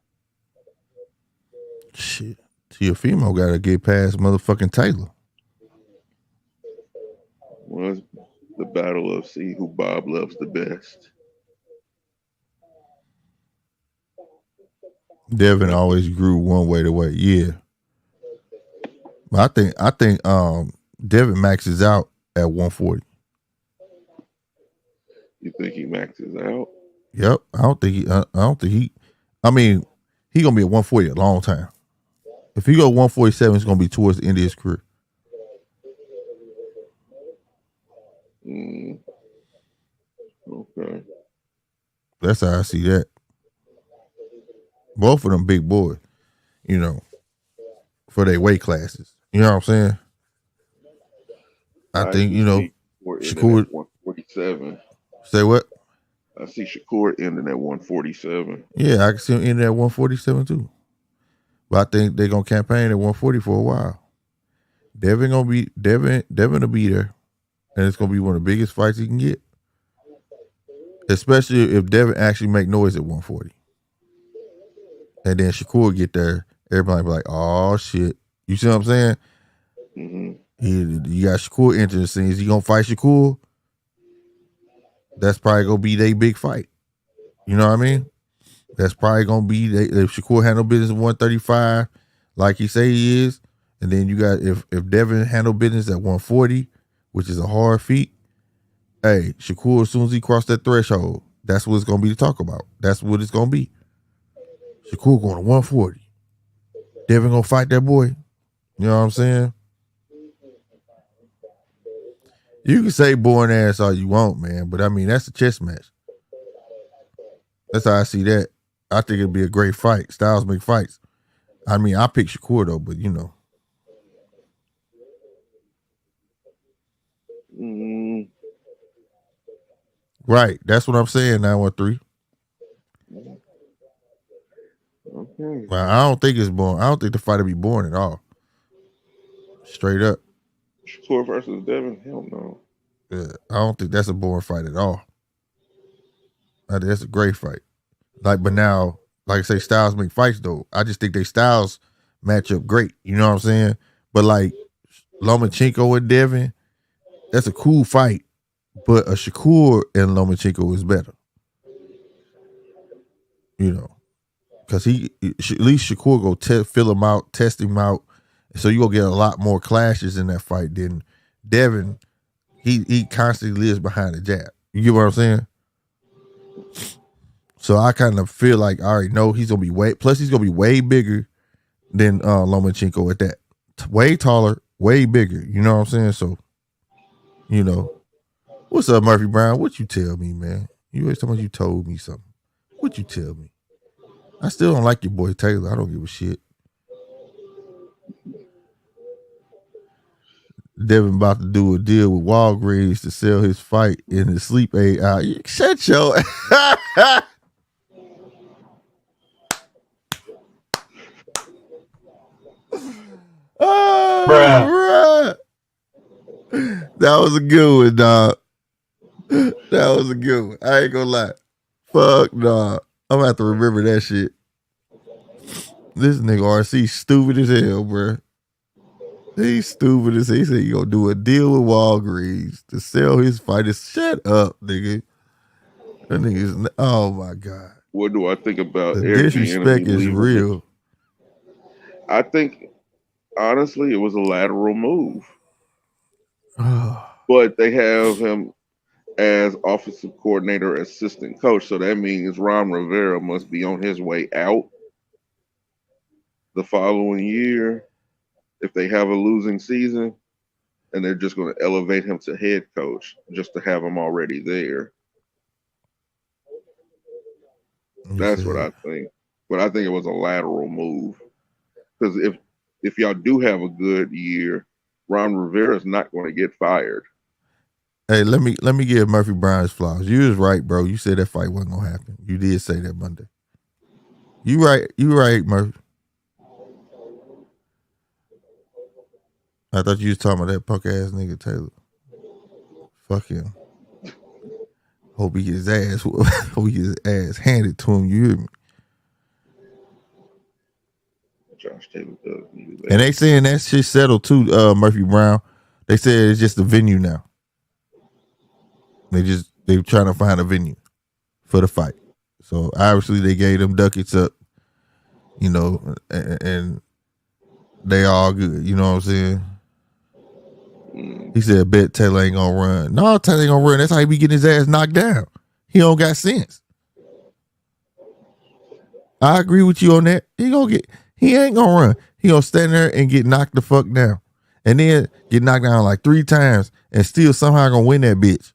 Speaker 3: Shit. Teofimo got to get past motherfucking Taylor.
Speaker 2: Well, it's the battle of see who Bob loves the best.
Speaker 3: Devin always grew one way to way. Yeah. But I think Devin maxes out at 140.
Speaker 2: You think he maxes out?
Speaker 3: Yep. I don't think he I mean, he gonna be at 140 a long time. If he go 147, it's gonna be towards the end of his career.
Speaker 2: Okay.
Speaker 3: That's how I see that. Both of them big boys, you know, for their weight classes. You know what I'm saying? I think, you know, Shakur
Speaker 2: 147.
Speaker 3: Say what?
Speaker 2: I see Shakur ending at 147.
Speaker 3: Yeah, I can see him ending at 147 too. But I think they're gonna campaign at 140 for a while. Devin will be there, and it's gonna be one of the biggest fights he can get. Especially if Devin actually make noise at 140. And then Shakur get there, everybody be like, oh shit. You see what I'm saying?
Speaker 2: Mm-hmm.
Speaker 3: You got Shakur entering the scene. Is he gonna fight Shakur? That's probably gonna be their big fight. You know what I mean? That's probably gonna be if Shakur handle business at 135, like he say he is, and then you got if Devin handle business at 140, which is a hard feat. Hey, Shakur, as soon as he crossed that threshold, that's what it's gonna be to talk about. That's what it's gonna be. Shakur going to 140. Devin gonna fight that boy. You know what I'm saying? You can say boring ass all you want, man, but I mean that's a chess match. That's how I see that. I think it'd be a great fight. Styles make fights. I mean, I pick Shakur though, but you know. Right. That's what I'm saying, 913.
Speaker 2: Okay.
Speaker 3: Well, I don't think it's boring. I don't think the fight will be boring at all. Straight up.
Speaker 2: Shakur versus Devin? Hell no.
Speaker 3: Yeah, I don't think that's a boring fight at all. I think that's a great fight. But now, like I say, Styles make fights though. I just think they styles match up great. You know what I'm saying? But like Lomachenko and Devin, that's a cool fight. But a Shakur and Lomachenko is better. You know, because at least Shakur go fill him out, test him out. So you gonna get a lot more clashes in that fight than Devin. He constantly lives behind the jab. You get what I'm saying? So I kind of feel like I already know he's gonna be he's gonna be way bigger than Lomachenko at that. Way taller, way bigger. You know what I'm saying? So, you know. What's up, Murphy Brown? What you tell me, man? You always talking about you told me something. What you tell me? I still don't like your boy Taylor. I don't give a shit. Devin about to do a deal with Walgreens to sell his fight in his sleep aid out. Shut your oh, bruh. That was a good one, dog. That was a good one. I ain't gonna lie. Fuck, nah. I'm gonna have to remember that shit. This nigga RC stupid as hell, bruh. He's stupid as hell. He said you gonna do a deal with Walgreens to sell his fighters. Shut up, nigga. That nigga's, oh my God.
Speaker 2: What do I think about
Speaker 3: The
Speaker 2: Eric
Speaker 3: disrespect is real.
Speaker 2: I think, honestly, it was a lateral move. But they have him as offensive coordinator, assistant coach. So that means Ron Rivera must be on his way out the following year if they have a losing season. And they're just going to elevate him to head coach just to have him already there. That's what I think. But I think it was a lateral move. Because if y'all do have a good year, Ron Rivera's not going to get fired.
Speaker 3: Hey, let me give Murphy Brown his flowers. You was right, bro. You said that fight wasn't gonna happen. You did say that Monday. You right, Murphy. I thought you was talking about that punk ass nigga Taylor. Fuck him. Hope he gets his ass. Hope he gets his ass handed to him. You hear me?
Speaker 2: Josh Taylor does.
Speaker 3: And they saying that shit settled too, Murphy Brown. They said it's just a venue now. They trying to find a venue for the fight. So obviously they gave them ducats up, you know, and they all good. You know what I'm saying? He said, bet Taylor ain't gonna run. No, Taylor ain't gonna run. That's how he be getting his ass knocked down. He don't got sense. I agree with you on that. He ain't gonna run. He gonna stand there and get knocked the fuck down. And then get knocked down like 3 times and still somehow gonna win that bitch.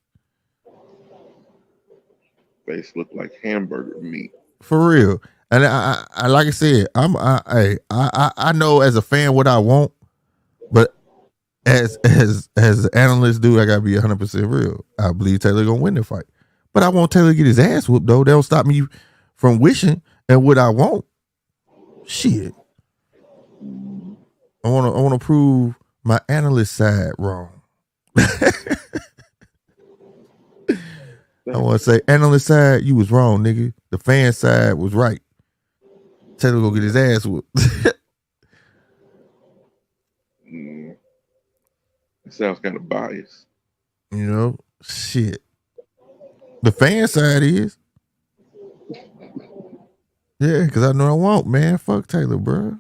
Speaker 2: Face look like hamburger meat.
Speaker 3: For real. And I like I said, I know as a fan what I want, but as analysts do, I gotta be 100% real. I believe Taylor gonna win the fight, but I want Taylor to get his ass whooped though. That don't stop me from wishing and what I want. Shit, I wanna prove my analyst side wrong. I want to say, analyst side, you was wrong, nigga. The fan side was right. Taylor go get his ass whooped.
Speaker 2: It sounds kind of biased.
Speaker 3: You know, shit. The fan side is. Yeah, because I know I won't, man. Fuck Taylor, bro.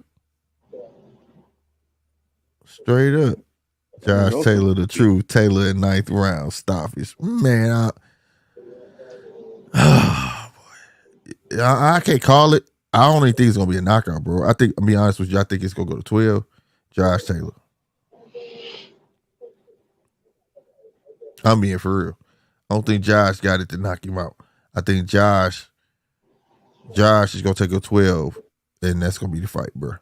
Speaker 3: Straight up. Josh Taylor, the truth. Taylor in 9th round. Starfish. Man, I can't call it. I don't even think it's gonna be a knockout, bro. I think, I'll be honest with you, I think it's gonna go to 12. Josh Taylor. I'm being for real. I don't think Josh got it to knock him out. I think Josh is gonna take a 12, and that's gonna be the fight, bro.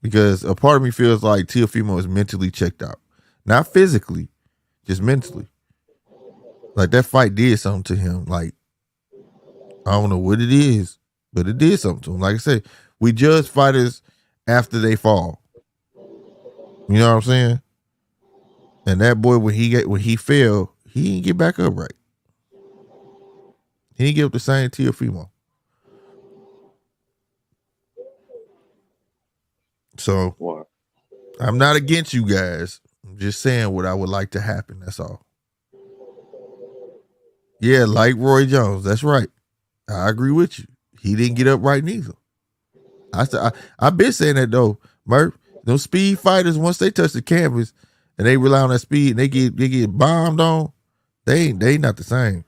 Speaker 3: Because a part of me feels like Teofimo is mentally checked out, not physically, just mentally. Like that fight did something to him. Like, I don't know what it is, but it did something to him. Like I said, we judge fighters after they fall. You know what I'm saying? And that boy, when he fell, he didn't get back up right. He didn't get up the same Teofimo. So
Speaker 2: What?
Speaker 3: I'm not against you guys. I'm just saying what I would like to happen. That's all. Yeah, like Roy Jones. That's right. I agree with you. He didn't get up right neither. I've been saying that though, Murph. Those speed fighters, once they touch the canvas and they rely on that speed and they get bombed on, they not the same.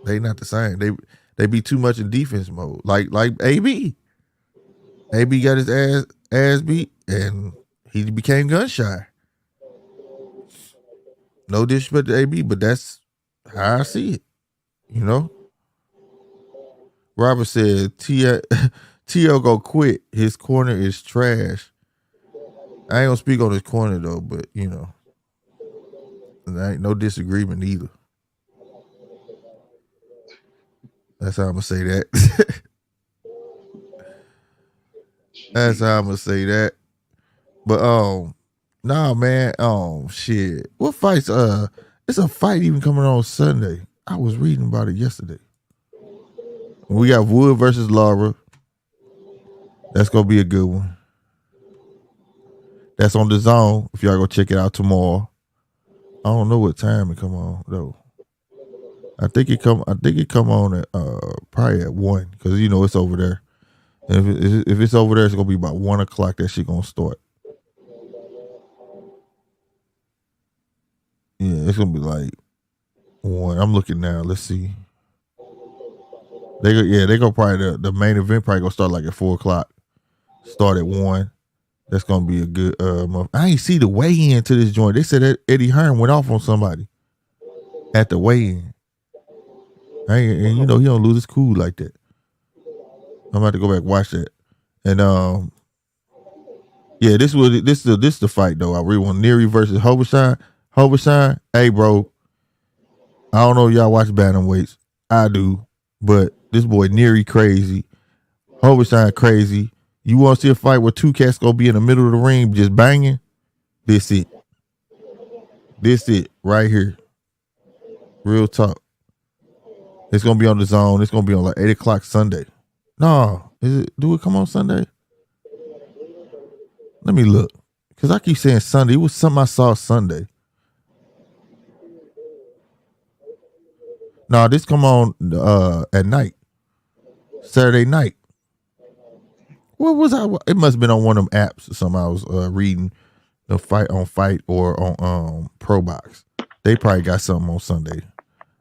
Speaker 3: They not the same. They be too much in defense mode. Like AB. AB got his ass beat and he became gun shy. No disrespect to AB, but that's how I see it. You know? Robert said T.O. go quit. His corner is trash. I ain't gonna speak on his corner though, but you know, there ain't no disagreement either. That's how I'm gonna say that. That's how I'm gonna say that. But nah, man. Shit. What fights? It's a fight even coming on Sunday. I was reading about it yesterday. We got Wood versus Lara. That's gonna be a good one. That's on the Zone. If y'all go check it out tomorrow. I don't know what time it come on though. I think it come on at probably at 1 because you know it's over there. And if it's over there, it's gonna be about 1 o'clock. That shit gonna start. Yeah, it's gonna be like 1. I'm looking now. Let's see. They go probably the main event probably gonna start like at 4 o'clock. Start at 1. That's gonna be a good I ain't see the weigh-in to this joint. They said that Eddie Hearn went off on somebody at the weigh-in. And you know he don't lose his cool like that. I'm about to go back and watch that. And yeah, this is the fight though. I really want Neary versus Hovershine. Hovershine, hey bro. I don't know if y'all watch bantamweights. I do, but this boy Neary crazy. Hovershine crazy. You want to see a fight where two cats gonna be in the middle of the ring just banging? This it. This it right here. Real talk. It's gonna be on the Zone. It's gonna be on like 8 o'clock Sunday. No, do it come on Sunday? Let me look. Cause I keep saying Sunday. It was something I saw Sunday. No, this come on at night. Saturday night. What was I? It must have been on one of them apps or something. I was reading the fight or on ProBox. They probably got something on Sunday.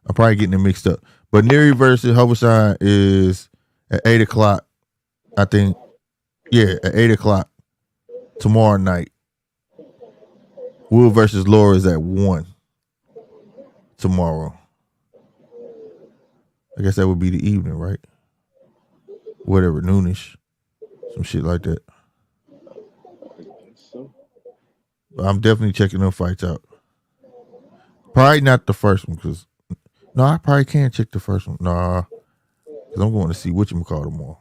Speaker 3: I'm probably getting it mixed up. But Neary versus Hovershine is at 8 o'clock. I think. Yeah, at 8 o'clock tomorrow night. Wood versus Laura is at 1 tomorrow. I guess that would be the evening, right? Whatever, noonish. Some shit like that. But I'm definitely checking them fights out. Probably not the first one, because no, I probably can't check the first one. Nah, because I'm going to see whatchamacallit tomorrow.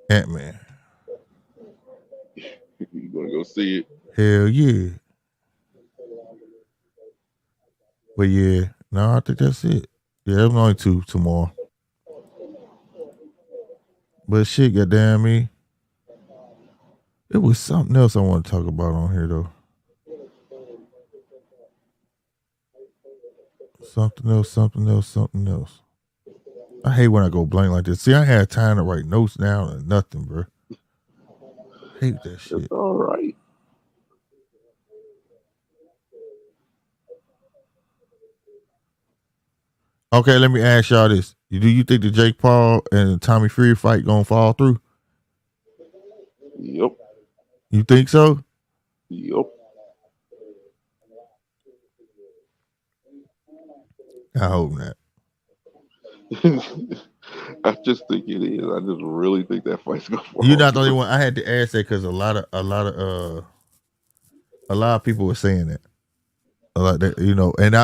Speaker 3: Ant-Man.
Speaker 2: You gonna go see it?
Speaker 3: Hell yeah. But yeah, no, I think that's it. Yeah, there's only 2 tomorrow. But shit, goddamn me. It was something else I want to talk about on here though. Something else. I hate when I go blank like this. See, I had time to write notes down and nothing, bro. Hate that shit.
Speaker 2: It's all right.
Speaker 3: Okay, let me ask y'all this. Do you think the Jake Paul and Tommy Fury fight gonna fall through?
Speaker 2: Yep.
Speaker 3: You think so?
Speaker 2: Yep.
Speaker 3: I hope not.
Speaker 2: I just think it is. I just really think that fight's gonna fall.
Speaker 3: You're not the only one. I had to ask that because a lot of people were saying that. A lot that, you know, and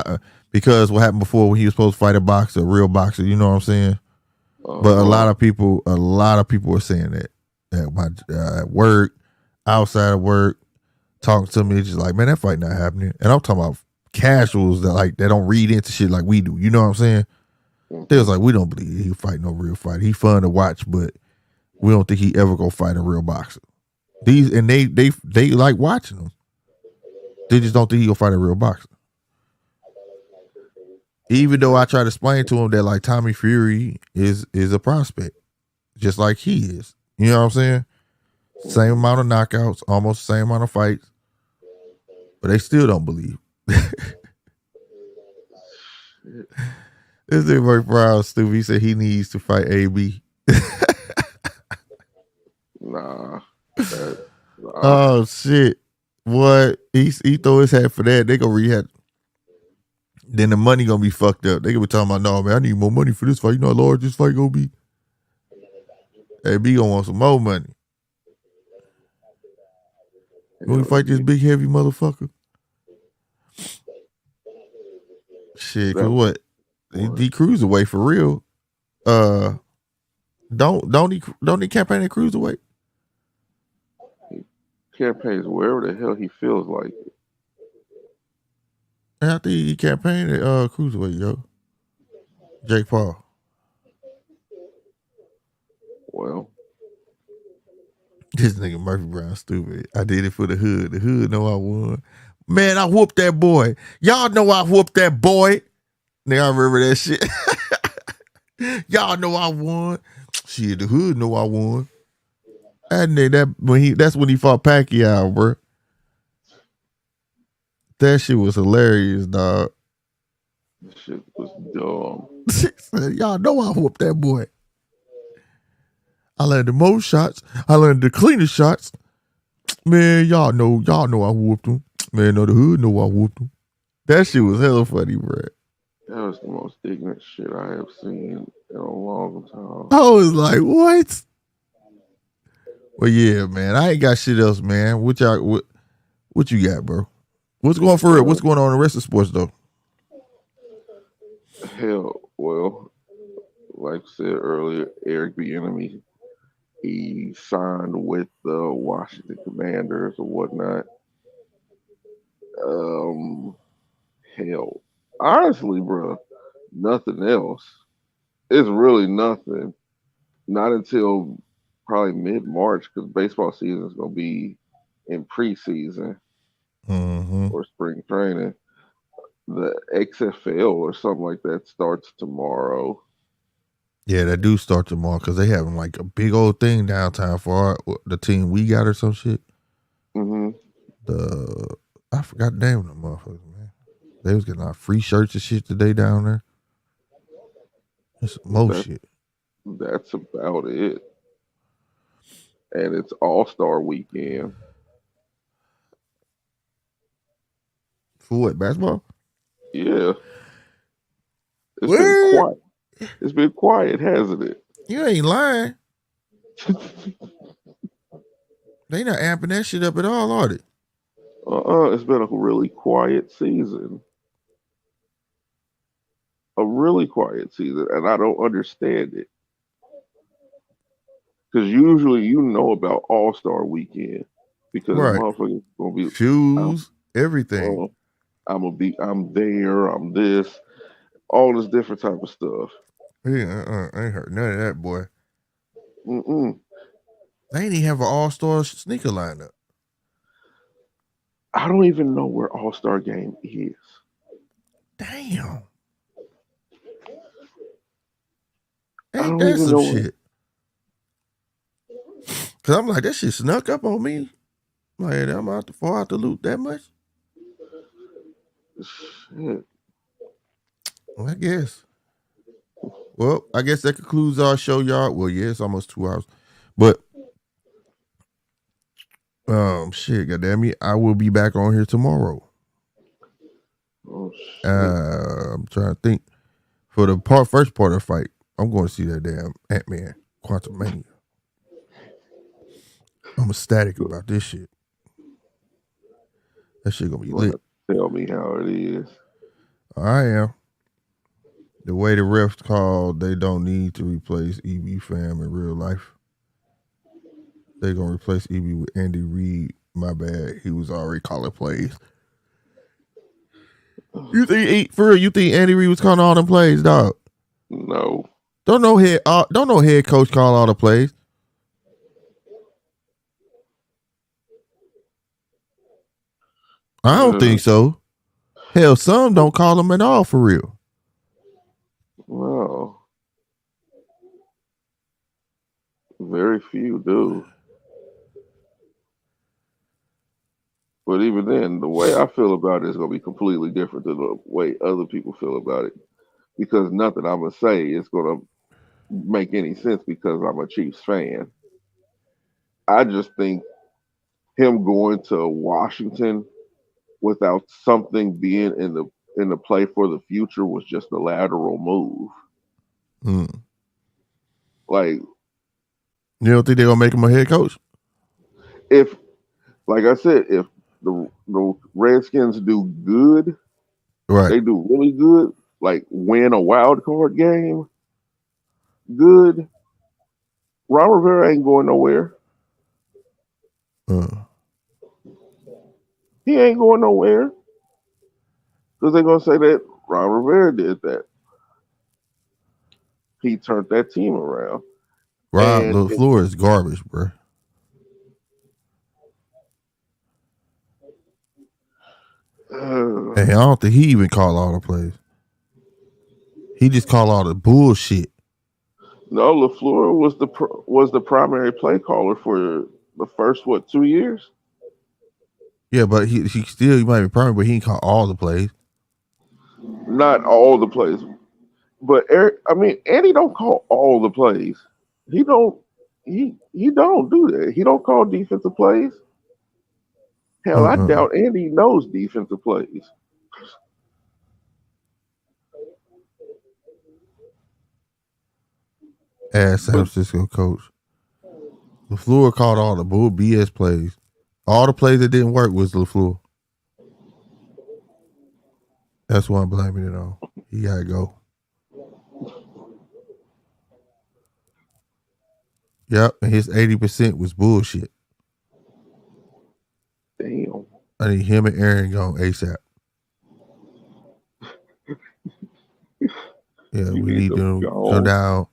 Speaker 3: because what happened before when he was supposed to fight a real boxer, you know what I'm saying? But a lot of people were saying that at work, outside of work, talking to me, just like, man, that fight not happening. And I'm talking about casuals that don't read into shit like we do. You know what I'm saying? They was like, we don't believe he fight no real fight. He fun to watch, but we don't think he ever go fight a real boxer. They like watching him. They just don't think he gonna fight a real boxer. Even though I try to explain to him that like Tommy Fury is a prospect, just like he is. You know what I'm saying? Same amount of knockouts, almost the same amount of fights, but they still don't believe. This nigga Murphy Brown stupid. He said he needs to fight AB.
Speaker 2: Nah.
Speaker 3: Oh shit! What he throw his hat for that? They gonna rehab. Then the money gonna be fucked up. They gonna be talking about, no man, I need more money for this fight. You know how large this fight gonna be? AB gonna want some more money. When we fight this big heavy motherfucker. Shit, cause what? He cruiserweight for real. Don't he campaign at cruiserweight?
Speaker 2: He campaigns wherever the hell he feels like it.
Speaker 3: And I think he campaigned at cruiserweight, yo. Jake Paul.
Speaker 2: Well,
Speaker 3: this nigga Murphy Brown stupid. I did it for the hood. The hood know I won. Man, I whooped that boy. Y'all know I whooped that boy. Nigga, I remember that shit. Y'all know I won. Shit, the hood know I won. That's when he fought Pacquiao, bro. That shit was hilarious, dog.
Speaker 2: That shit was dumb.
Speaker 3: Y'all know I whooped that boy. I landed the most shots. I landed the cleanest shots. Man, y'all know I whooped him. Man, no, the hood know I whooped him. That shit was hella funny, bro.
Speaker 2: That was the most ignorant shit I have seen in a long time.
Speaker 3: I was like, what? Well, yeah, man. I ain't got shit else, man. What you got, bro? What's going for it? What's going on in the rest of sports, though?
Speaker 2: Hell, well, like I said earlier, Eric Bieniemy, he signed with the Washington Commanders or whatnot. Hell, honestly, bro, nothing else. It's really nothing. Not until probably mid-March, because baseball season is going to be in preseason or spring training. The XFL or something like that starts tomorrow.
Speaker 3: Yeah, that do start tomorrow because they having like a big old thing downtown for the team we got or some shit. I forgot the name of the motherfuckers, man. They was getting our free shirts and shit today down there. It's more shit.
Speaker 2: That's about it. And it's All-Star weekend.
Speaker 3: For what, basketball?
Speaker 2: Yeah. It's been quiet. It's been quiet, hasn't it?
Speaker 3: You ain't lying. They not amping that shit up at all, are they?
Speaker 2: It's been a really quiet season. A really quiet season, and I don't understand it. Because usually you know about All-Star weekend because motherfuckers gonna be
Speaker 3: shoes, everything.
Speaker 2: I'm there, I'm this, all this different type of stuff.
Speaker 3: Yeah, I ain't heard none of that, boy. They ain't even have an All-Star sneaker lineup.
Speaker 2: I don't even know where All-Star Game is.
Speaker 3: Damn.
Speaker 2: Ain't that some
Speaker 3: shit? Cause I'm like, that shit snuck up on me. Like, I'm out to fall out the loop that much.
Speaker 2: Shit.
Speaker 3: Well, I guess. Well, I guess that concludes our show, y'all. Well, yeah, it's almost 2 hours. But shit, goddamn me, I will be back on here tomorrow.
Speaker 2: Oh shit.
Speaker 3: I'm trying to think. For the first part of the fight, I'm going to see that damn Ant-Man Quantumania. I'm ecstatic about this shit. That shit gonna be lit.
Speaker 2: Tell me how it is.
Speaker 3: I am. The way the refs called, they don't need to replace EB Fam in real life. They gonna replace EB with Andy Reid. My bad. He was already calling plays. You think Andy Reid was calling all them plays, dog?
Speaker 2: No.
Speaker 3: Don't know head coach call all the plays. I don't think so. Hell, some don't call him at all for real.
Speaker 2: Well, very few do. But even then, the way I feel about it is going to be completely different than the way other people feel about it. Because nothing I'm going to say is going to make any sense because I'm a Chiefs fan. I just think him going to Washington without something being in the play for the future was just a lateral move. Like,
Speaker 3: you don't think they're gonna make him a head coach?
Speaker 2: If, like I said, if the Redskins do good,
Speaker 3: right?
Speaker 2: They do really good, like win a wild card game. Good. Ron Rivera ain't going nowhere. He ain't going nowhere. Because they're going to say that Ron Rivera did that. He turned that team around.
Speaker 3: Rob LaFleur is garbage, bro. Hey, I don't think he even called all the plays. He just called all the bullshit.
Speaker 2: No, LaFleur was the primary play caller for the first 2 years.
Speaker 3: Yeah, but he might be primary, but he didn't call all the plays.
Speaker 2: Not all the plays, but Andy don't call all the plays. He don't do that. He don't call defensive plays. Hell, I doubt Andy knows defensive plays.
Speaker 3: As San Francisco coach, LaFleur called all the bull BS plays. All the plays that didn't work was LaFleur. That's why I'm blaming it on. He gotta go. Yep, and his 80% was bullshit.
Speaker 2: Damn.
Speaker 3: I need him and Aaron gone ASAP. Yeah, we need them to go down.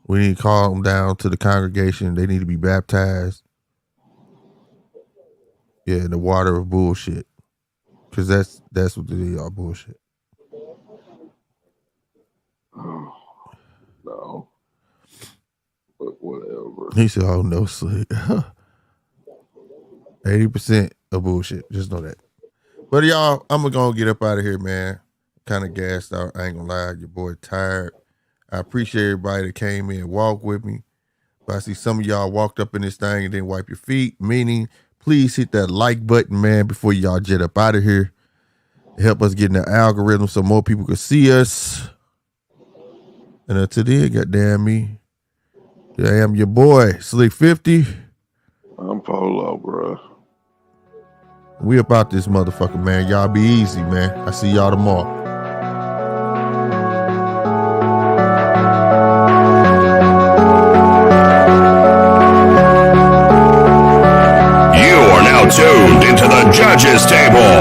Speaker 3: We need to call them down to the congregation. They need to be baptized. Yeah, in the water of bullshit. Because that's what they are, bullshit.
Speaker 2: No. But whatever.
Speaker 3: He said, oh, no, Slick. 80% of bullshit. Just know that. But y'all, I'm going to go get up out of here, man. Kind of gassed out. I ain't going to lie. Your boy tired. I appreciate everybody that came in and walked with me. But I see some of y'all walked up in this thing and didn't wipe your feet. Meaning, please hit that like button, man, before y'all jet up out of here. Help us get in the algorithm so more people can see us. And until then, goddamn me, I am your boy, Slick 50.
Speaker 2: I'm Polo, bro.
Speaker 3: We about this motherfucker, man. Y'all be easy, man. I see y'all tomorrow.
Speaker 1: You are now tuned into the Judges Table